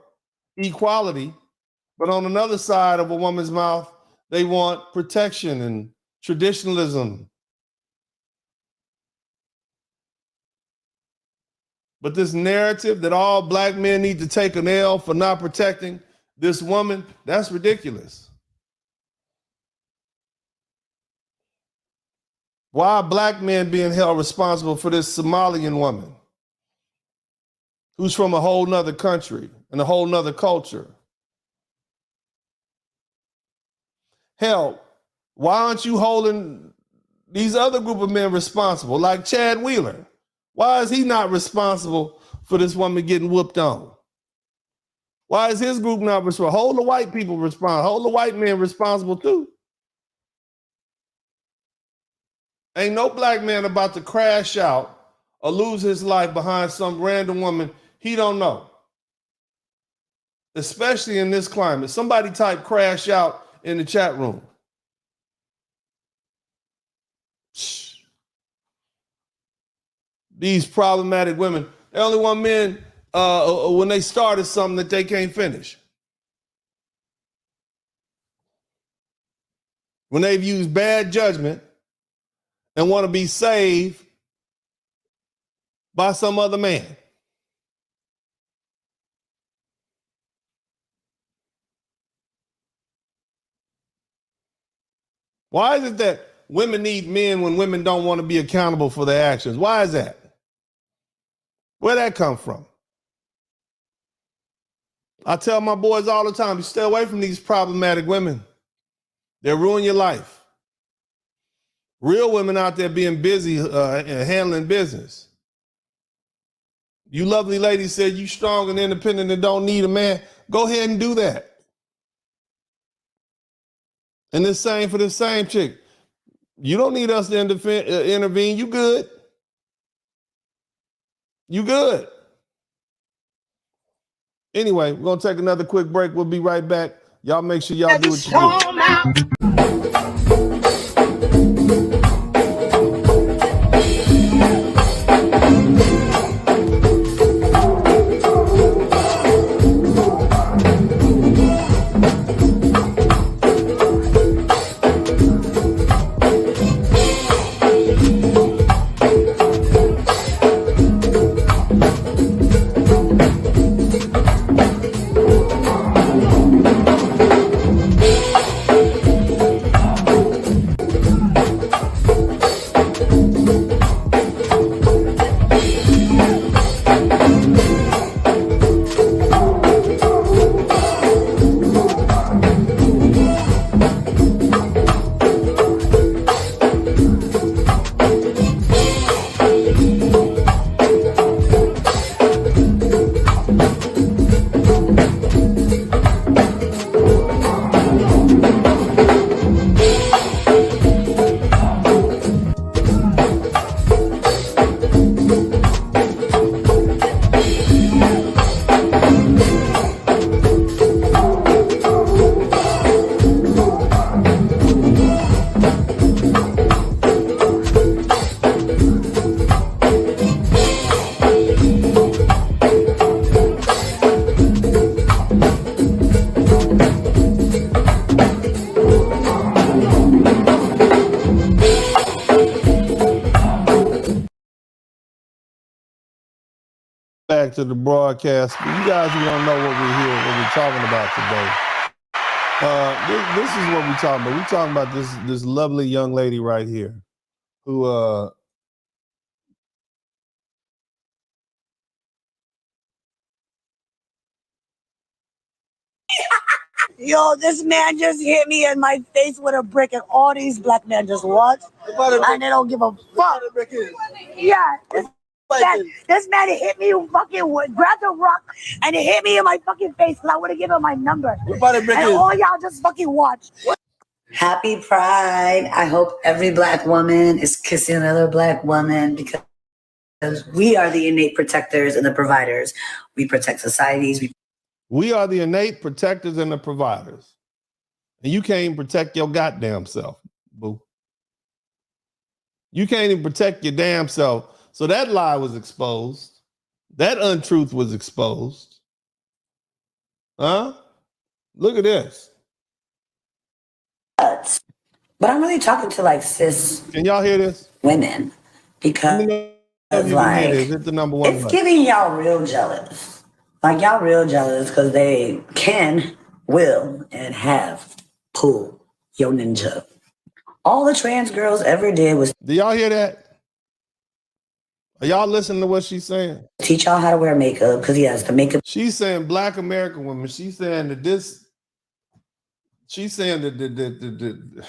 equality, but on another side of a woman's mouth, they want protection and traditionalism. But this narrative that all black men need to take an L for not protecting this woman, that's ridiculous. Why are black men being held responsible for this Somalian woman who's from a whole nother country and a whole nother culture? Hell, why aren't you holding these other group of men responsible, like Chad Wheeler? Why is he not responsible for this woman getting whooped on? Why is his group not responsible? Hold the white people responsible. Hold the white men responsible too. Ain't no black man about to crash out or lose his life behind some random woman he don't know. Especially in this climate. Somebody type crash out in the chat room. These problematic women, they only want men when they started something that they can't finish. When they've used bad judgment and want to be saved by some other man. Why is it that women need men when women don't want to be accountable for their actions? Why is that? Where'd that come from? I tell my boys all the time, you stay away from these problematic women. They'll ruin your life. Real women out there being busy and handling business. You lovely ladies said you strong and independent and don't need a man. Go ahead and do that. And the same for the same chick. You don't need us to intervene. You good. You good. Anyway, we're going to take another quick break. We'll be right back. Y'all make sure y'all do what you do. Back to the broadcast. You guys who don't know what we're here, what we're talking about today. This is what we're talking about. We're talking about this lovely young lady right here who Yo, this man just hit me in my face with a brick, and all these black men just watch, and they don't give a fuck. Yeah, this man hit me fucking grabbed a rock and it hit me in my fucking face because I would have given him my number. And all y'all just fucking watch. Happy Pride. I hope every black woman is kissing another black woman because we are the innate protectors and the providers. We protect societies. We are the innate protectors and the providers. And you can't even protect your goddamn self, boo. You can't even protect your damn self. So that lie was exposed. That untruth was exposed. Huh? Look at this. But I'm really talking to like cis. Can y'all hear this? Women. Because like, it's the number one. It's giving y'all real jealous. Like y'all real jealous because they can, will, and have pulled your ninja. All the trans girls ever did was. Do y'all hear that? Are y'all listening to what she's saying? Teach y'all how to wear makeup because yes, the makeup. She's saying black American women. She's saying that this. She's saying that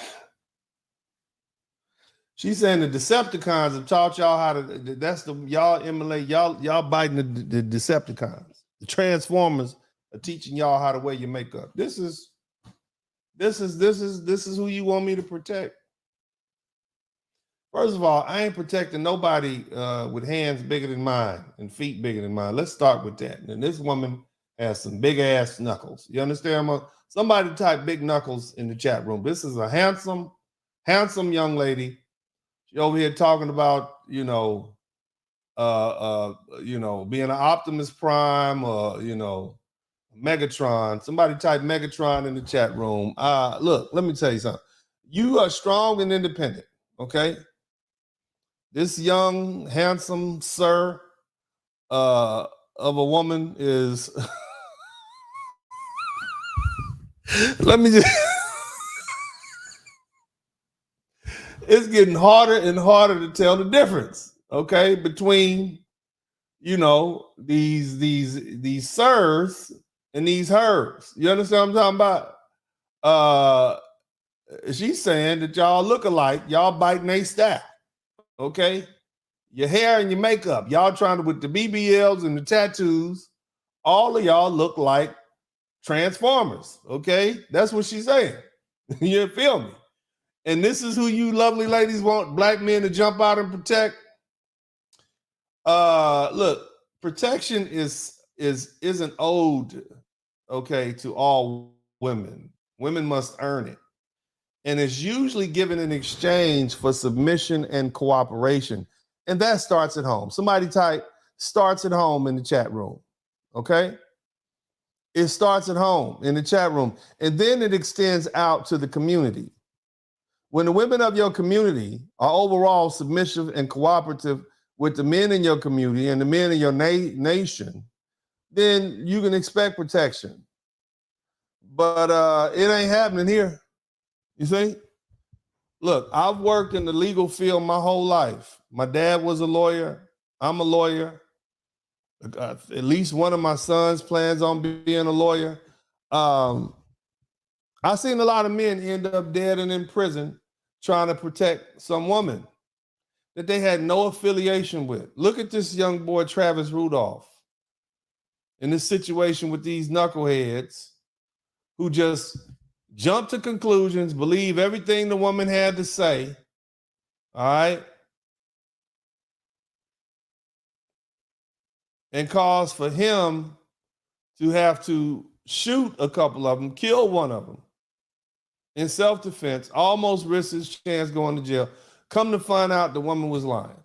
she's saying the Decepticons have taught y'all how to. That's the y'all emulate y'all biting the Decepticons. The Transformers are teaching y'all how to wear your makeup. This is who you want me to protect. First of all, I ain't protecting nobody with hands bigger than mine and feet bigger than mine. Let's start with that. And this woman has some big ass knuckles. You understand? Somebody type big knuckles in the chat room. This is a handsome young lady. She over here talking about, being an Optimus Prime or, Megatron. Somebody type Megatron in the chat room. Look, let me tell you something. You are strong and independent, okay? This young, handsome sir of a woman is, let me just, it's getting harder and harder to tell the difference, okay, between, these sirs and these hers. You understand what I'm talking about? She's saying that y'all look alike, y'all biting they style. Okay, your hair and your makeup, y'all trying to, with the BBLs and the tattoos, all of y'all look like Transformers. Okay, that's what she's saying. You feel me? And this is who you lovely ladies want black men to jump out and protect. Look, protection isn't owed, okay, to all women. Women must earn it. And it's usually given in exchange for submission and cooperation. And that starts at home. Somebody type starts at home in the chat room. Okay? It starts at home in the chat room. And then it extends out to the community. When the women of your community are overall submissive and cooperative with the men in your community and the men in your nation, then you can expect protection. But it ain't happening here. You see? Look, I've worked in the legal field my whole life. My dad was a lawyer. I'm a lawyer. At least one of my sons plans on being a lawyer. I've seen a lot of men end up dead and in prison trying to protect some woman that they had no affiliation with. Look at this young boy, Travis Rudolph, in this situation with these knuckleheads who just jump to conclusions, believe everything the woman had to say, all right, and cause for him to have to shoot a couple of them, kill one of them in self-defense, almost risk his chance going to jail. Come to find out the woman was lying.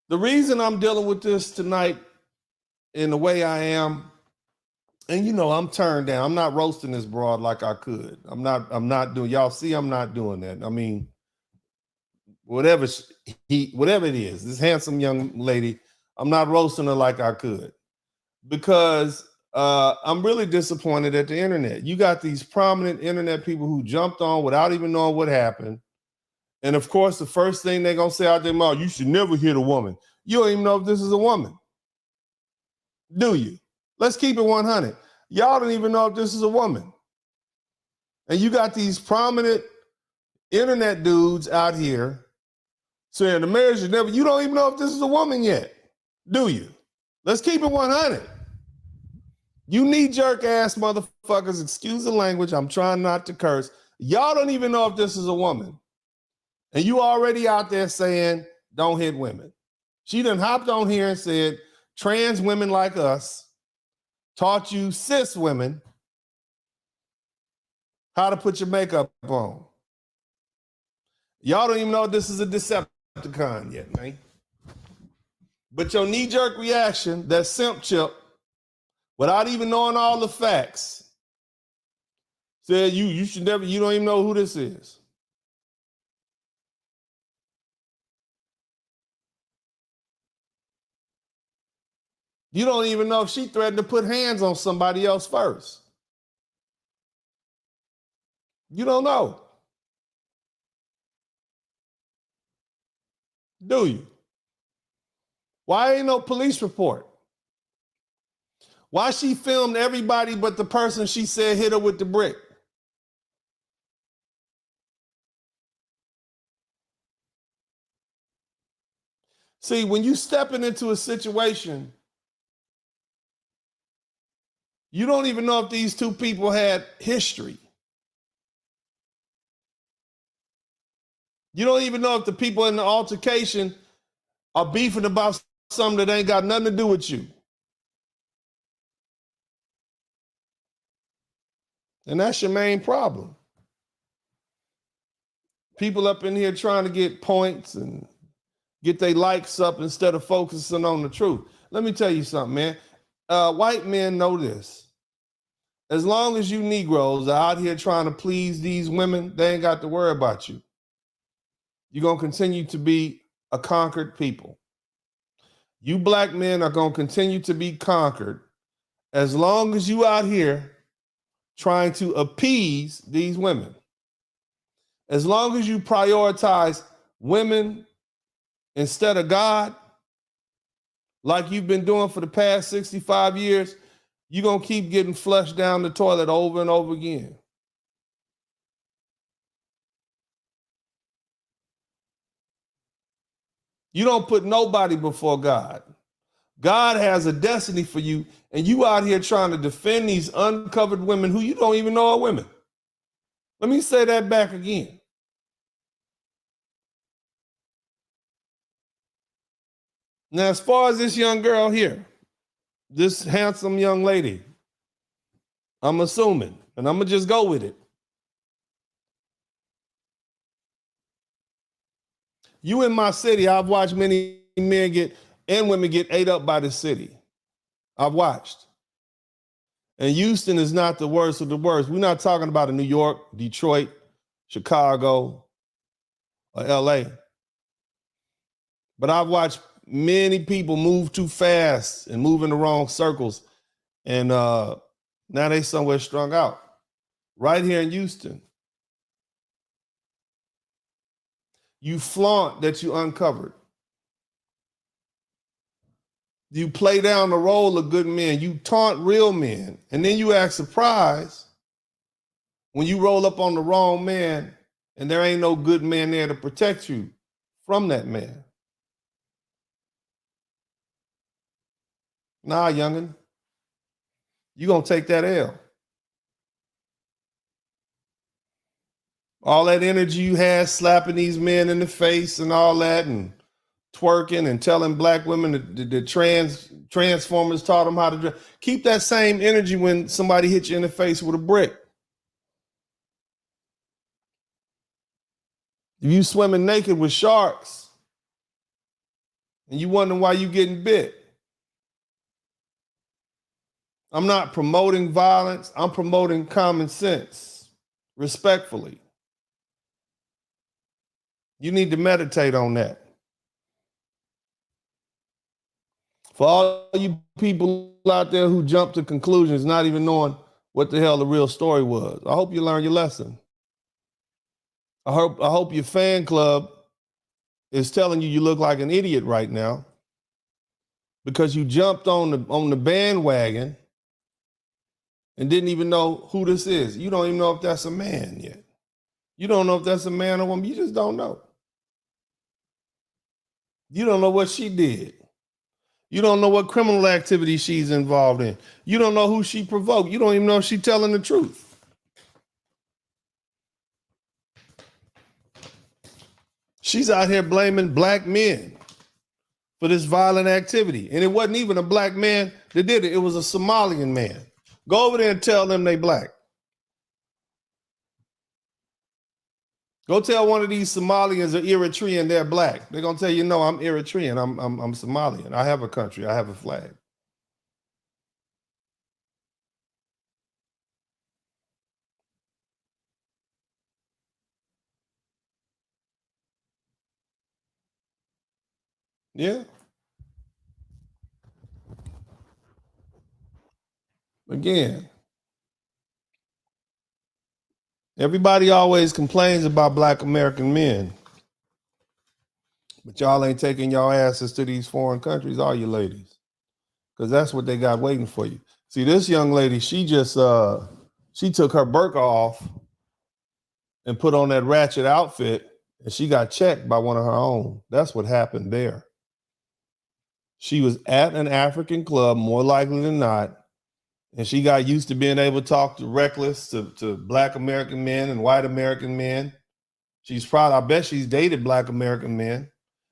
The reason I'm dealing with this tonight in the way I am, and I'm turned down. I'm not roasting this broad like I could. I'm not doing, y'all see I'm not doing that. I mean, whatever it is, this handsome young lady, I'm not roasting her like I could. Because I'm really disappointed at the internet. You got these prominent internet people who jumped on without even knowing what happened. And of course, the first thing they're gonna say out their mouth, you should never hit a woman. You don't even know if this is a woman. Do you? Let's keep it 100. Y'all don't even know if this is a woman. And you got these prominent internet dudes out here saying the marriage should never, you don't even know if this is a woman yet. Do you? Let's keep it 100. You knee-jerk ass motherfuckers, excuse the language, I'm trying not to curse. Y'all don't even know if this is a woman. And you already out there saying, don't hit women. She done hopped on here and said, trans women like us taught you cis women how to put your makeup on. Y'all don't even know this is a Decepticon yet, man. But your knee-jerk reaction, that simp chip, without even knowing all the facts, said you should never, you don't even know who this is. You don't even know if she threatened to put hands on somebody else first. You don't know. Do you? Why ain't no police report? Why she filmed everybody but the person she said hit her with the brick? See, when you stepping into a situation, you don't even know if these two people had history. You don't even know if the people in the altercation are beefing about something that ain't got nothing to do with you. And that's your main problem. People up in here trying to get points and get their likes up instead of focusing on the truth. Let me tell you something, man. White men know this. As long as you Negroes are out here trying to please these women, they ain't got to worry about you. You're going to continue to be a conquered people. You black men are going to continue to be conquered as long as you out here trying to appease these women. As long as you prioritize women instead of God, like you've been doing for the past 65 years, you're going to keep getting flushed down the toilet over and over again. You don't put nobody before God. God has a destiny for you, and you out here trying to defend these uncovered women who you don't even know are women. Let me say that back again. Now, as far as this young girl here, this handsome young lady, I'm assuming, and I'm going to just go with it. You in my city, I've watched many men and women get ate up by the city. I've watched. And Houston is not the worst of the worst. We're not talking about in New York, Detroit, Chicago, or LA. But I've watched many people move too fast and move in the wrong circles. And now they somewhere strung out. Right here in Houston. You flaunt that you uncovered. You play down the role of good men. You taunt real men. And then you act surprised when you roll up on the wrong man and there ain't no good man there to protect you from that man. Nah, youngin', you gonna take that L. All that energy you had slapping these men in the face and all that and twerking and telling black women that the transformers taught them how to dress. Keep that same energy when somebody hits you in the face with a brick. If you swimming naked with sharks and you wondering why you getting bit. I'm not promoting violence. I'm promoting common sense, respectfully. You need to meditate on that. For all you people out there who jump to conclusions, not even knowing what the hell the real story was, I hope you learned your lesson. I hope your fan club is telling you look like an idiot right now because you jumped on the bandwagon and didn't even know who this is. You don't even know if that's a man yet. You don't know if that's a man or woman. You just don't know. You don't know what she did. You don't know what criminal activity she's involved in. You don't know who she provoked. You don't even know if she's telling the truth. She's out here blaming black men for this violent activity. And it wasn't even a black man that did it. It was a Somalian man. Go over there and tell them they black. Go tell one of these Somalians or Eritrean they're black. They're going to tell you, no, I'm Eritrean. I'm Somalian. I have a country. I have a flag. Yeah. Again, everybody always complains about black American men. But y'all ain't taking y'all asses to these foreign countries, are you ladies? Because that's what they got waiting for you. See, this young lady, she just, she took her burqa off and put on that ratchet outfit and she got checked by one of her own. That's what happened there. She was at an African club, more likely than not, and she got used to being able to talk to reckless, to black American men and white American men. She's proud. I bet she's dated Black American men.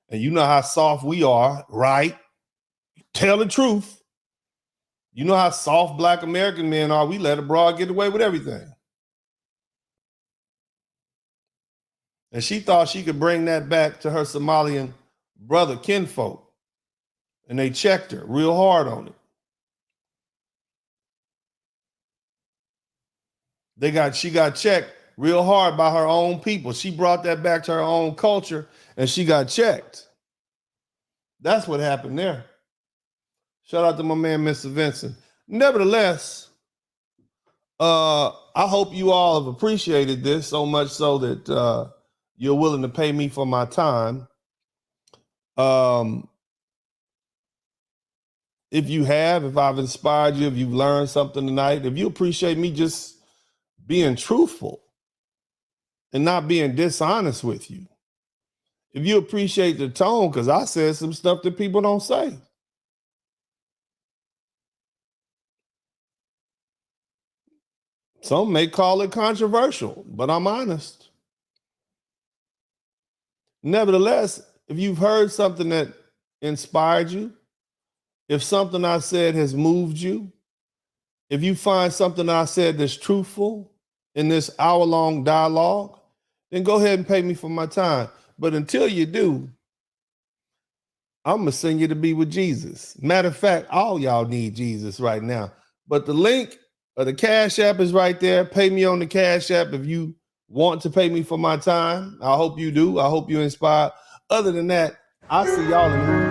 And you know how soft we are, right? Tell the truth. You know how soft Black American men are. We let a broad get away with everything. And she thought she could bring that back to her Somalian brother kinfolk. And they checked her real hard on it. She got checked real hard by her own people. She brought that back to her own culture and she got checked. That's what happened there. Shout out to my man, Mr. Vincent. Nevertheless, I hope you all have appreciated this so much so that you're willing to pay me for my time. If I've inspired you, if you've learned something tonight, if you appreciate me just being truthful and not being dishonest with you, if you appreciate the tone, because I said some stuff that people don't say. Some may call it controversial, but I'm honest. Nevertheless, if you've heard something that inspired you, if something I said has moved you, if you find something I said that's truthful in this hour-long dialogue, then go ahead and pay me for my time. But until you do, I'm going to send you to be with Jesus. Matter of fact, all y'all need Jesus right now. But the link or the Cash App is right there. Pay me on the Cash App if you want to pay me for my time. I hope you do. I hope you're inspired. Other than that, I'll see y'all in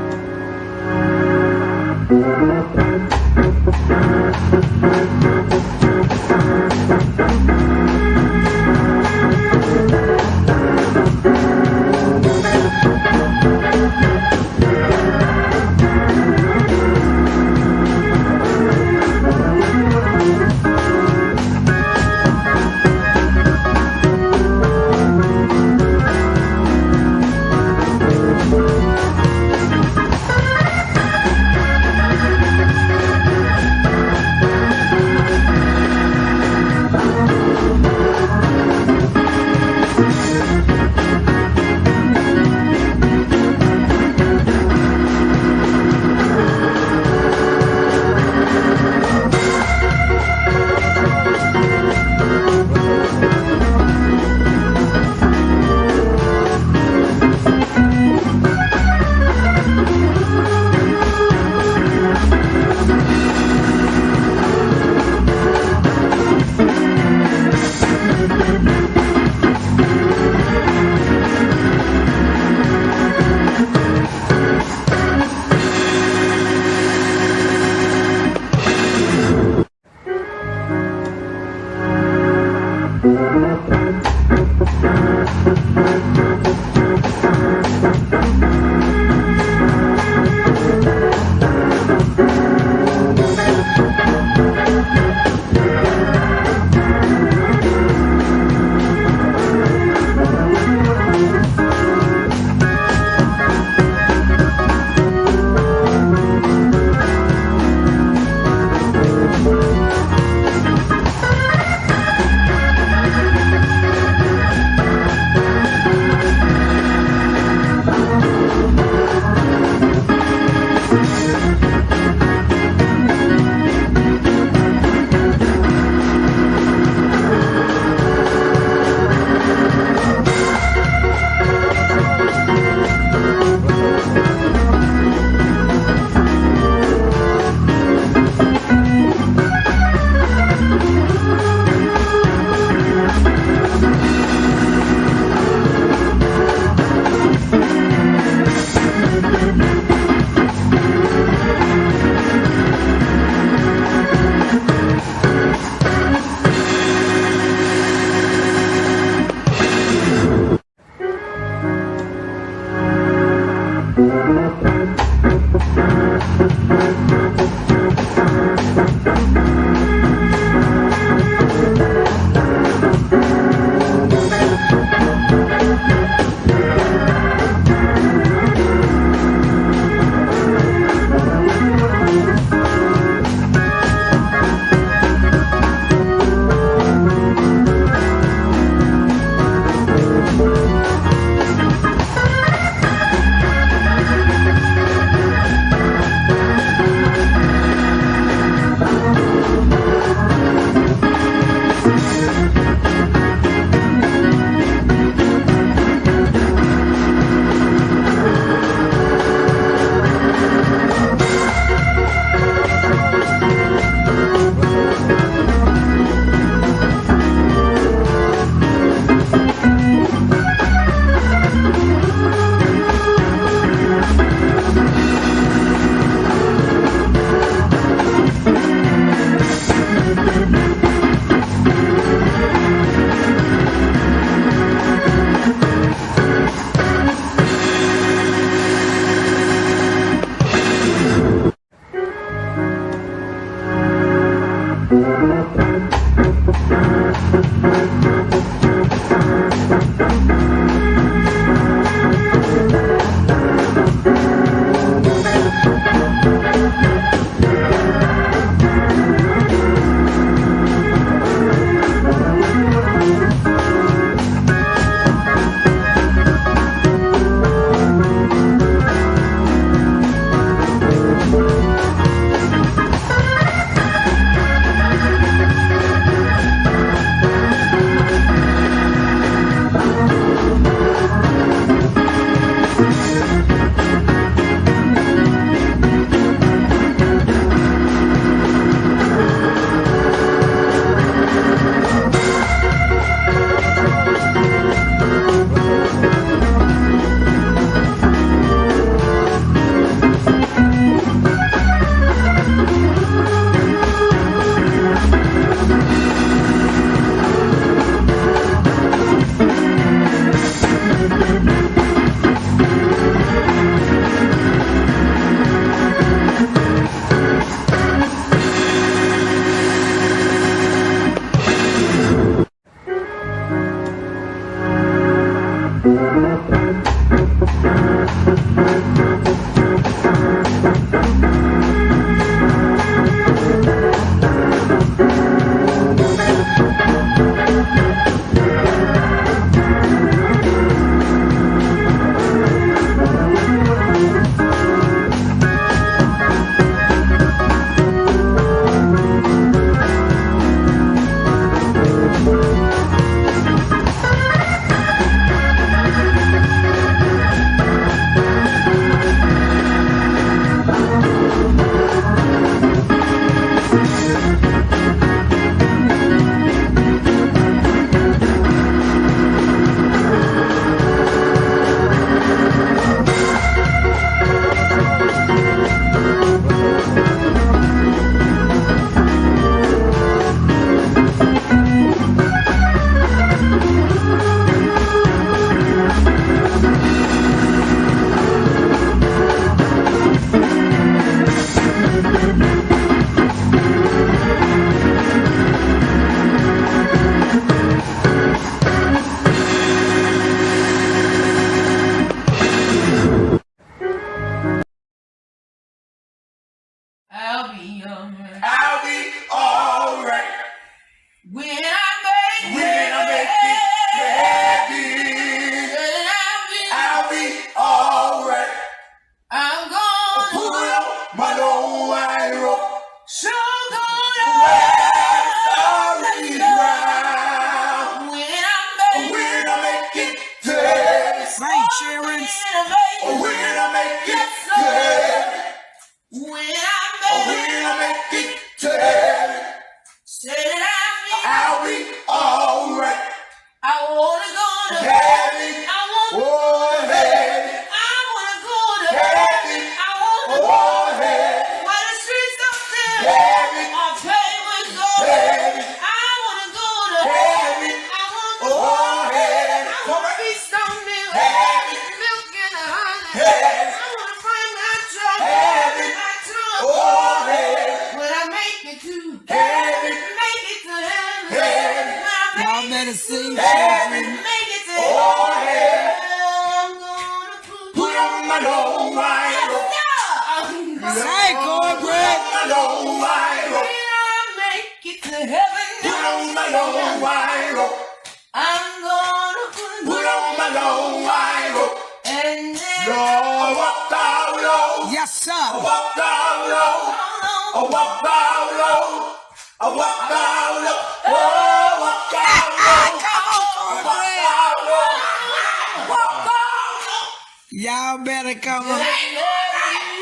Y'all better come on.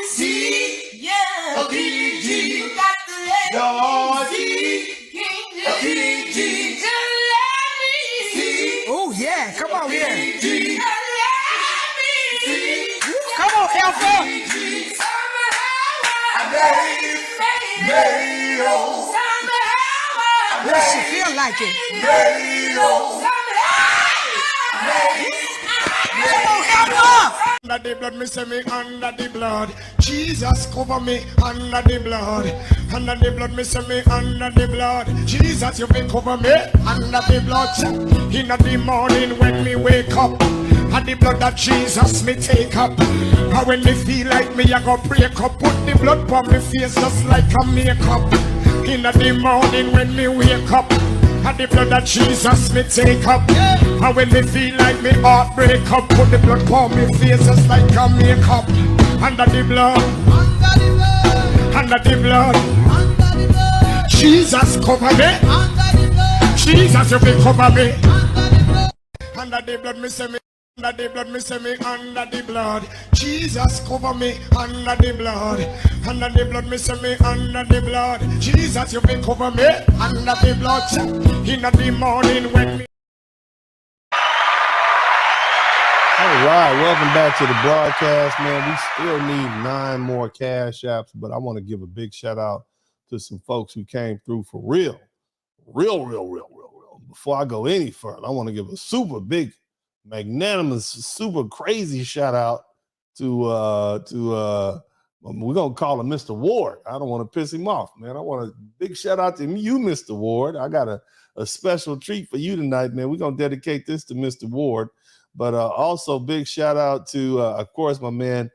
See, yeah, a King G. Your King G. Oh yeah, come on here. Come on, Alpha. Does she feel like it? Under the blood, me say me under the blood. Jesus cover me under the blood. Under the blood, me say me under the blood. Jesus, you been cover me under the blood. In the morning when me wake up, and the blood that Jesus me take up. And when me feel like me, I go break up. Put the blood on me face just like a makeup. In the morning when me wake up, and the blood that Jesus me take up. And when me feel like me heart break up, put the blood on me face just like a makeup. Under the blood, under the blood, Jesus cover me. Jesus, you will cover me. Under the blood, me say me. Under the blood, me say me under the blood. Jesus cover me under the blood. Under the blood, me say me under the blood. Jesus, you will cover me under the blood. In the morning when me. All right, welcome back to the broadcast, man. We still need 9 more cash apps, but I want to give a big shout out to some folks who came through for real. Before I go any further, I want to give a super big, magnanimous, super crazy shout out to we're gonna call him Mr. Ward. I don't want to piss him off, man. I want a big shout out to you, Mr. Ward. I got a special treat for you tonight, man. We're gonna dedicate this to Mr. Ward. But also big shout out to, of course, my man,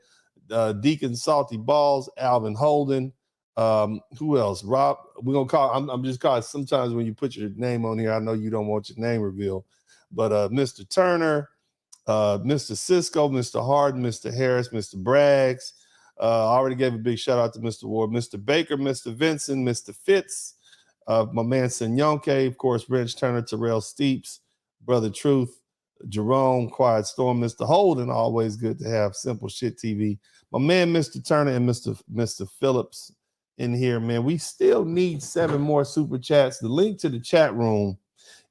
Deacon Salty Balls, Alvin Holden. Who else? Rob, we're going to call, I'm just calling, sometimes when you put your name on here, I know you don't want your name revealed. But Mr. Turner, Mr. Cisco, Mr. Harden, Mr. Harris, Mr. Braggs. I already gave a big shout out to Mr. Ward, Mr. Baker, Mr. Vincent, Mr. Fitz, my man Senyonke, of course, Rich Turner, Terrell Steeps, Brother Truth, Jerome, Quiet Storm, Mr. Holden, always good to have Simple Shit TV. My man, Mr. Turner, and Mr. Phillips in here, man. We still need 7 more super chats. The link to the chat room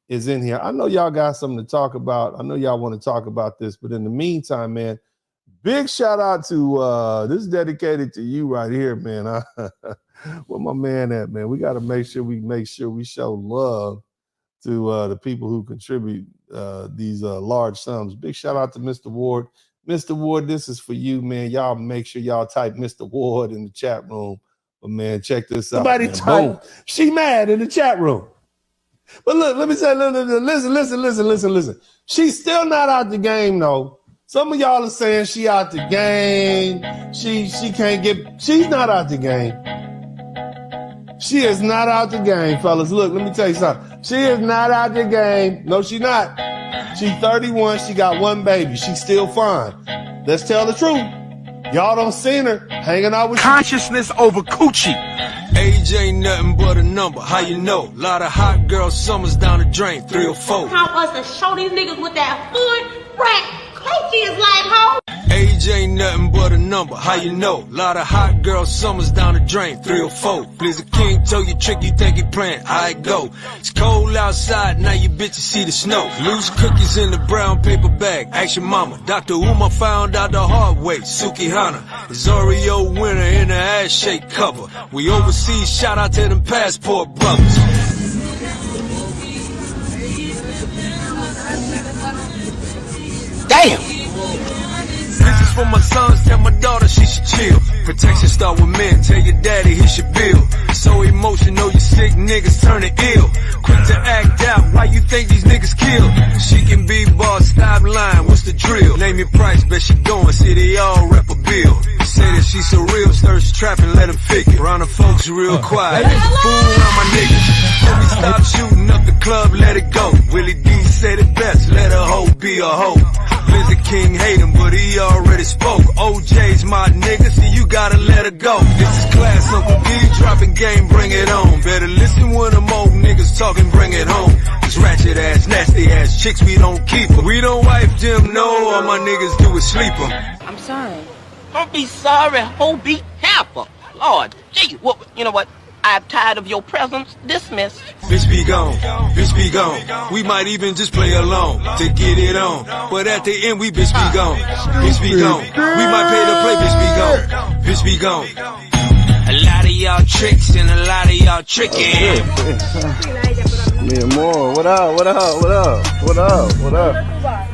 is in here. I know y'all got something to talk about. I know y'all want to talk about this, but in the meantime, man, big shout out to this is dedicated to you right here, man. Where my man at, man? We got to make sure we show love to the people who contribute these large sums. Big shout out to Mr. Ward. Mr. Ward, this is for you, man. Y'all make sure y'all type Mr. Ward in the chat room. But man, check this out. Somebody type, she mad in the chat room. But look, let me say, listen. She's still not out the game, though. Some of y'all are saying she out the game. She can't get, she's not out the game. She is not out the game, fellas. Look, let me tell you something. She is not out the game. No, she not. She's 31. She got 1 baby. She's still fine. Let's tell the truth. Y'all don't seen her hanging out with consciousness over coochie. Age ain't nothing but a number. How you know? Lot of hot girls, summers down the drain, 3 or 4. Time us to show these niggas with that hood rat. Coochie is like home. Age ain't nothing but a number. How you know? Lot of hot girls, summers down the drain, 3 or 4. Blizzard King told you trick, you think he playing. I go. It's cold outside, now you bitches see the snow. Loose cookies in the brown paper bag. Ask your mama. Dr. Uma found out the hard way. Suki Hana is Oreo winner in the ass shake cover. We overseas, shout out to them passport brothers. Damn! This is for my sons, tell my daughter she should chill. Protection start with men, tell your daddy he should build. So emotional, you sick niggas turning ill. Quick to act out, why you think these niggas kill? She can be boss, stop lying, what's the drill? Name your price, bet she going, see they all rep a bill. Say that she so real, starts trapping, let them figure. Around the folks real quiet, fool around my niggas. Let me stop shooting up the club, let it go. Willie D said it best, let a hoe be a hoe. Blizzard King hate him, but he already spoke. OJ's my nigga, see you gotta let her go. This is class, Uncle B, dropping game, bring it on. Better listen when them old niggas talking, bring it home. This ratchet ass, nasty ass chicks, we don't keep her. We don't wipe them, no, all my niggas do is sleep them. I'm sorry. Don't be sorry, ho, be careful. Lord, gee, well, you know what? I'm tired of your presence. Dismissed. Bitch be gone, bitch be gone. We might even just play along to get it on. But at the end, we bitch be gone, bitch be gone. We might pay to play, bitch be gone, bitch be gone. A lot of y'all tricks and a lot of y'all tricking. Me and more. What up? What up? What up? What up? What up?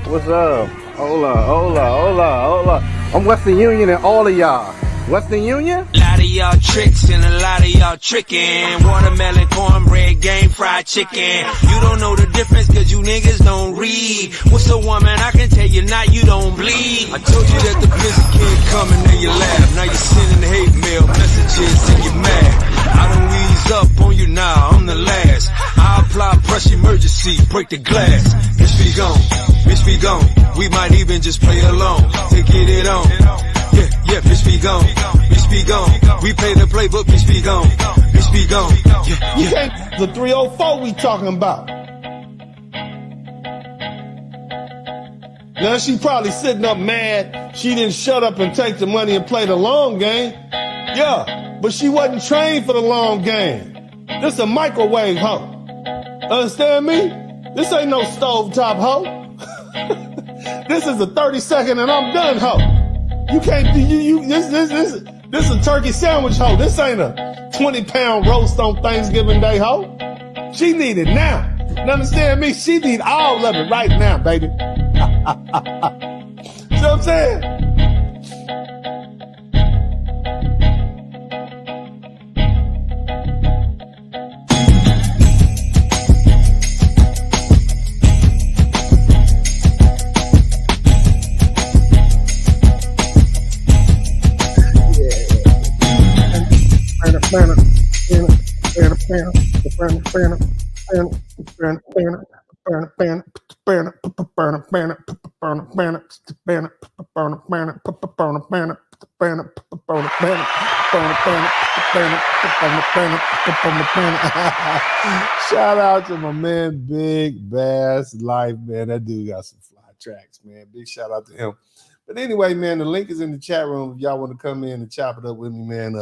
What's up? Hola. I'm Western Union and all of y'all. Western Union? A lot of y'all tricks and a lot of y'all tricking. Watermelon, cornbread, game fried chicken. You don't know the difference cause you niggas don't read. What's a woman? I can tell you now you don't bleed. I told you that the blizzard can't come and then you laugh. Now you're sending hate mail messages and you're mad. I don't ease up on you now, I'm the last. I apply pressure emergency, break the glass. Bitch be gone, bitch be gone. We might even just play along to get it on. Yeah, bitch be gone, bitch be gone. We pay to play, but bitch be gone, bitch be gone. Yeah. The 304 we talking about. Now she probably sitting up mad she didn't shut up and take the money and play the long game. Yeah, but she wasn't trained for the long game. This a microwave hoe. Understand me? This ain't no stovetop hoe. This is a 30-second and I'm done hoe. You can't do this a turkey sandwich hoe. This ain't a 20-pound roast on Thanksgiving Day hoe. She need it now. You understand me? She need all of it right now, baby. See what I'm saying? Shout out to my man Big Bass Life, man. That dude got some fly tracks, man. Big shout out to him. But anyway, man, the link is in the chat room if y'all want to come in and chop it up with me, man.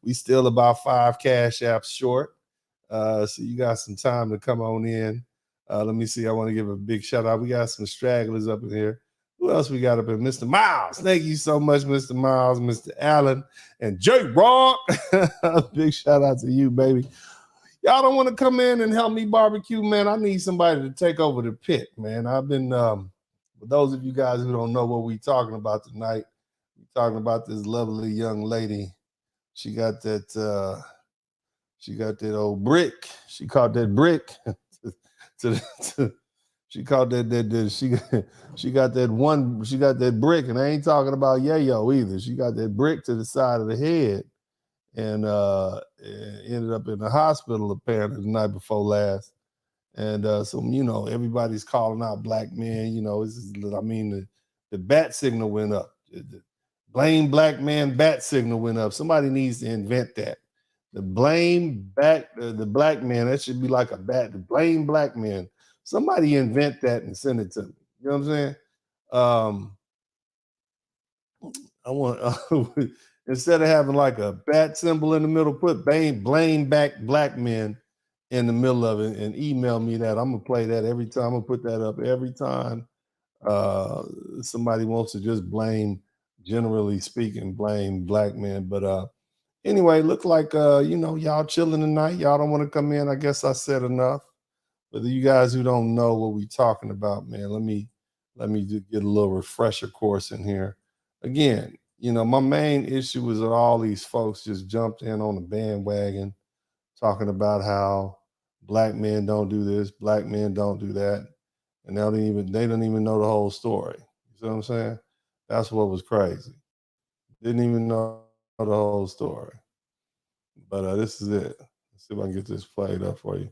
We still about 5 cash apps short. So you got some time to come on in. Let me see. I want to give a big shout out. We got some stragglers up in here. Who else we got up in? Mr. Miles. Thank you so much, Mr. Miles, Mr. Allen, and J Rock. Big shout out to you, baby. Y'all don't want to come in and help me barbecue, man. I need somebody to take over the pit, man. I've been, for those of you guys who don't know what we're talking about tonight, we're talking about this lovely young lady. She got that old brick. She caught that brick. She caught she got that brick, and I ain't talking about yayo either. She got that brick to the side of the head, and ended up in the hospital apparently the night before last. And so everybody's calling out black men. The bat signal went up. The blame black man bat signal went up. Somebody needs to invent that. The blame the black man, that should be like a bat. The blame black men. Somebody invent that and send it to me. You know what I'm saying? I want instead of having like a bat symbol in the middle, put blame back black men in the middle of it and email me that. I'm gonna play that every time. I'm gonna put that up every time somebody wants to just generally speaking, blame black men. But anyway, look like y'all chilling tonight. Y'all don't want to come in. I guess I said enough. But you guys who don't know what we're talking about, man, let me get a little refresher course in here. Again, my main issue is that all these folks just jumped in on the bandwagon talking about how black men don't do this, black men don't do that, and they don't even know the whole story. You see what I'm saying? That's what was crazy. Didn't even know the whole story. But this is it. Let's see if I can get this played up for you.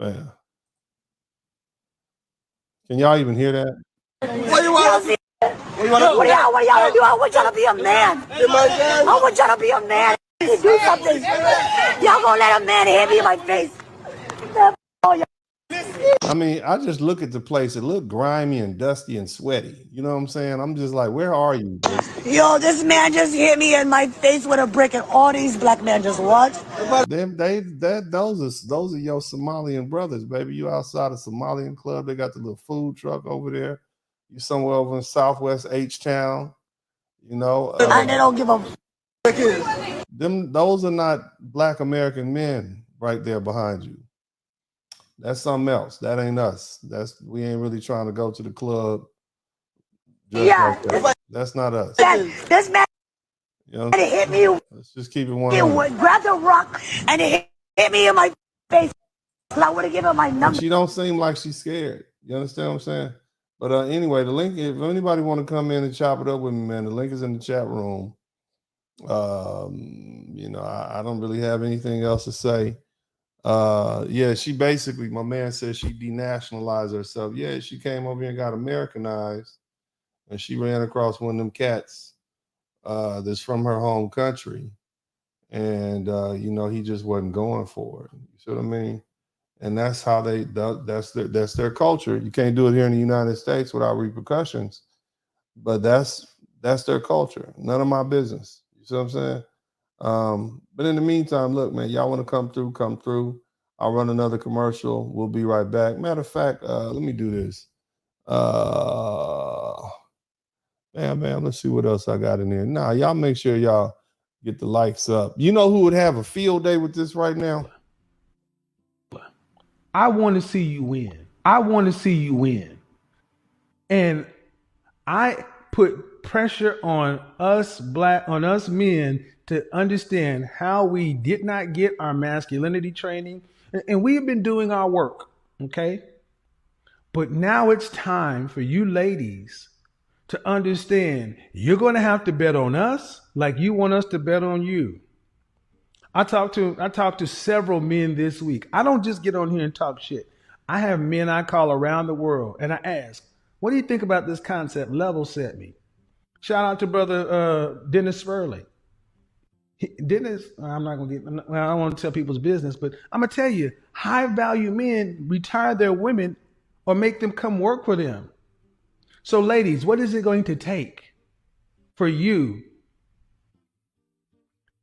Man. Can y'all even hear that? What do you want to see? What do y'all do? I want y'all to be a man. I want y'all to be a man. Do something. Y'all gonna let a man hit me in my face? I mean, I just look at the place. It looked grimy and dusty and sweaty. You know what I'm saying? I'm just like, where are you? Yo, this man just hit me in my face with a brick, and all these black men just watch. Those are your Somalian brothers, baby. You outside a Somalian club. They got the little food truck over there. You somewhere over in Southwest H-Town. And they don't give a. Those are not black American men right there behind you. That's something else. That ain't us. We ain't really trying to go to the club. Yeah, like that's not us. This man hit me. Let's just keep it one. He would grab the rock and it hit me in my face. I would have given him my number. She don't seem like she's scared. You understand what I'm saying? But anyway, the link. If anybody want to come in and chop it up with me, man, the link is in the chat room. I don't really have anything else to say. She basically, my man said she denationalized herself. Yeah, she came over here and got Americanized, and she ran across one of them cats that's from her home country, and he just wasn't going for it. You see what I mean? And that's how that's their culture. You can't do it here in the United States without repercussions, but that's their culture. None of my business. You see what I'm saying? But in the meantime, look, man, y'all want to come through. I'll run another commercial. We'll be right back. Matter of fact, let me do this. Man, let's see what else I got in there. Nah, y'all make sure y'all get the likes up. You know who would have a field day with this right now? I want to see you win. And I put pressure on us men to understand how we did not get our masculinity training. And we've been doing our work, okay? But now it's time for you ladies to understand you're going to have to bet on us like you want us to bet on you. I talked to several men this week. I don't just get on here and talk shit. I have men I call around the world and I ask, what do you think about this concept? Level set me. Shout out to brother Dennis Spurley. Dennis, I'm not gonna get. Well, I don't want to tell people's business, but I'm gonna tell you, high value men retire their women or make them come work for them. So, ladies, what is it going to take for you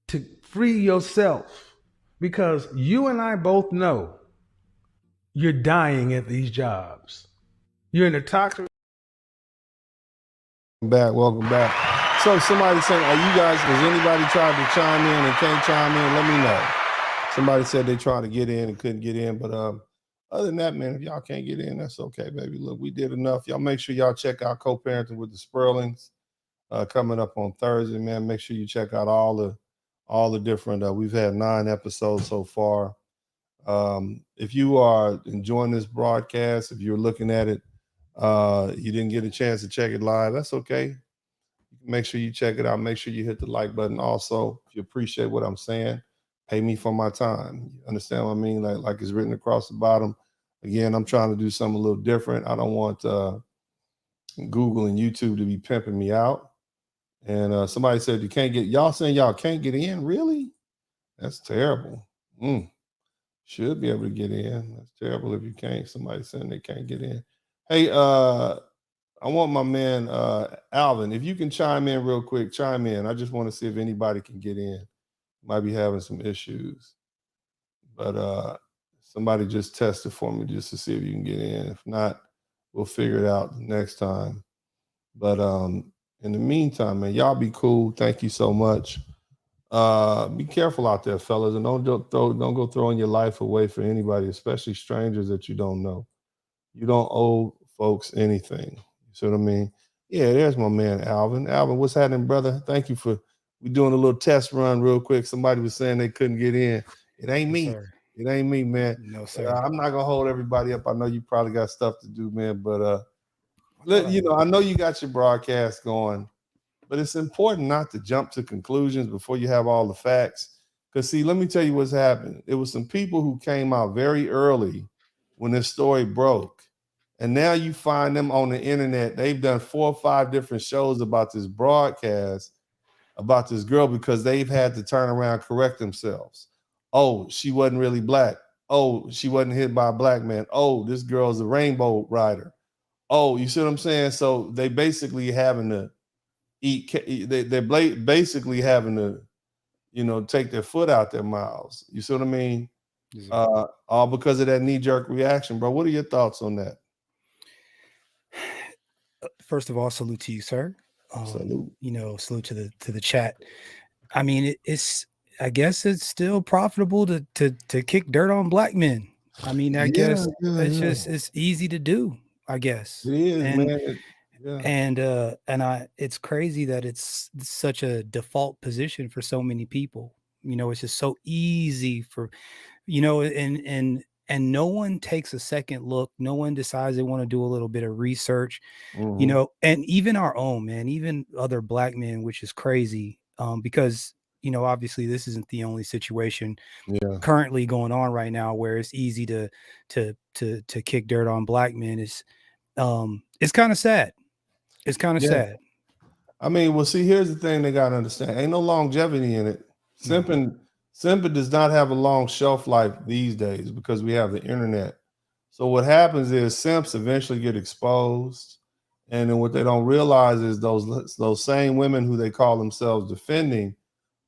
to free yourself? Because you and I both know you're dying at these jobs. You're in a toxic. Welcome back. So somebody saying, are you guys, has anybody tried to chime in and can't chime in? Let me know. Somebody said they tried to get in and couldn't get in. But other than that, man, if y'all can't get in, that's okay, baby. Look, we did enough. Y'all make sure y'all check out Co-Parenting with the Sperlings coming up on Thursday, man. Make sure you check out all the different, we've had 9 episodes so far. If you are enjoying this broadcast, if you're looking at it, you didn't get a chance to check it live, that's okay. Make sure you check it out. Make sure you hit the like button. Also, if you appreciate what I'm saying, pay me for my time. You understand what I mean? Like it's written across the bottom. Again, I'm trying to do something a little different. I don't want Google and YouTube to be pimping me out. And somebody said y'all saying y'all can't get in? Really? That's terrible. Should be able to get in. That's terrible if you can't. Somebody saying they can't get in. Hey, I want my man Alvin, if you can chime in real quick, chime in. I just want to see if anybody can get in. Might be having some issues. But somebody just tested for me just to see if you can get in. If not, we'll figure it out next time. But in the meantime, man, y'all be cool. Thank you so much. Be careful out there, fellas, and don't go throwing your life away for anybody, especially strangers that you don't know. You don't owe folks anything. You see what I mean? Yeah, there's my man Alvin. Alvin, what's happening, brother? Thank you for we doing a little test run real quick. Somebody was saying they couldn't get in. It ain't me. Sir. It ain't me, man. No, sir. I'm not gonna hold everybody up. I know you probably got stuff to do, man. But I know you got your broadcast going, but it's important not to jump to conclusions before you have all the facts. Because see, let me tell you what's happened. It was some people who came out very early when this story broke. And now you find them on the internet. They've done 4 or 5 different shows about this broadcast, about this girl, because they've had to turn around, correct themselves. Oh, she wasn't really black. Oh, she wasn't hit by a black man. Oh, this girl's a rainbow rider. Oh, you see what I'm saying? So they basically having to they're basically having to, take their foot out their mouths. You see what I mean? All because of that knee-jerk reaction, bro. What are your thoughts on that? First of all, salute to you, sir. Salute. Salute to the chat. I mean, I guess it's still profitable to kick dirt on black men. I mean, I guess it's easy to do, I guess. It is, man. And it's crazy that it's such a default position for so many people. It's just so easy for, and no one takes a second look. No one decides they want to do a little bit of research, and even our own, man, even other black men, which is crazy, because, obviously this isn't the only situation currently going on right now where it's easy to kick dirt on black men. It's kind of sad. It's kind of sad. I mean, well, see, here's the thing they got to understand. Ain't no longevity in it. Simping does not have a long shelf life these days because we have the internet. So what happens is simps eventually get exposed. And then what they don't realize is those same women who they call themselves defending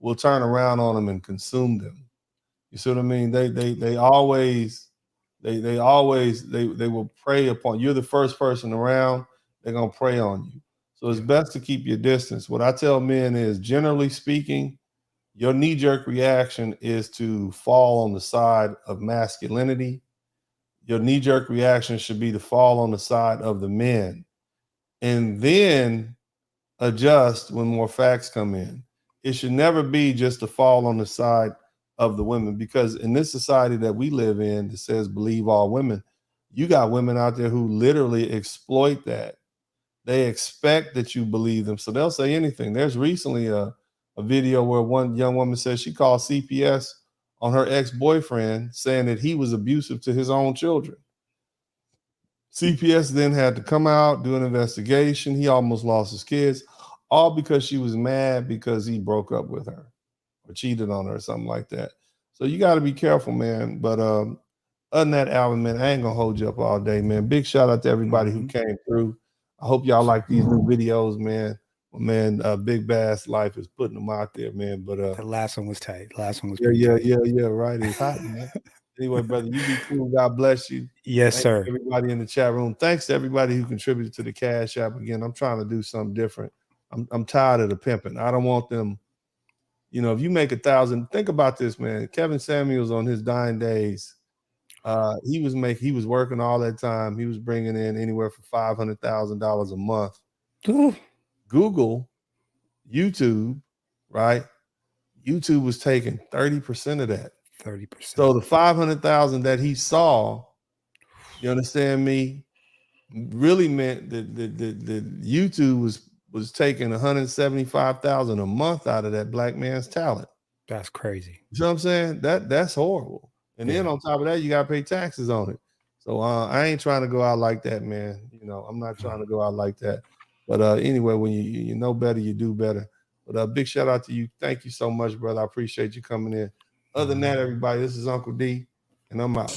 will turn around on them and consume them. You see what I mean? They always will prey upon you. You're the first person around, they're gonna prey on you. So it's best to keep your distance. What I tell men is, generally speaking, your knee-jerk reaction is to fall on the side of masculinity. Your knee-jerk reaction should be to fall on the side of the men, and then adjust when more facts come in. It should never be just to fall on the side of the women, because in this society that we live in that says believe all women, you got women out there who literally exploit that. They expect that you believe them, so they'll say anything. There's recently a a video where one young woman says she called CPS on her ex-boyfriend saying that he was abusive to his own children. CPS then had to come out, do an investigation. He almost lost his kids, all because she was mad because he broke up with her or cheated on her or something like that. So you got to be careful, man. But other than that, Alvin, man, I ain't gonna hold you up all day, man. Big shout out to everybody who came through. I hope y'all like these new videos, man. Man, Big Bass Life is putting them out there, man. But the last one was tight. Last one was yeah, right. It's hot, man. Anyway, brother, you be cool. God bless you. Yes, Thank sir. everybody in the chat room. Thanks to everybody who contributed to the Cash App. Again, I'm trying to do something different. I'm tired of the pimping. I don't want them. You know, if you make 1,000, think about this, man. Kevin Samuels on his dying days, he was working all that time. He was bringing in anywhere from $500,000 a month. Ooh. Google, YouTube, right? YouTube was taking 30% of that. 30%. So the 500,000 that he saw, you understand me, really meant that YouTube was taking 175,000 a month out of that black man's talent. That's crazy. You know what I'm saying? That's horrible. And then on top of that, you got to pay taxes on it. So I ain't trying to go out like that, man. You know, I'm not trying to go out like that. But anyway, when you know better, you do better. But big shout out to you. Thank you so much, brother. I appreciate you coming in. Other than that, everybody, this is Uncle D, and I'm out.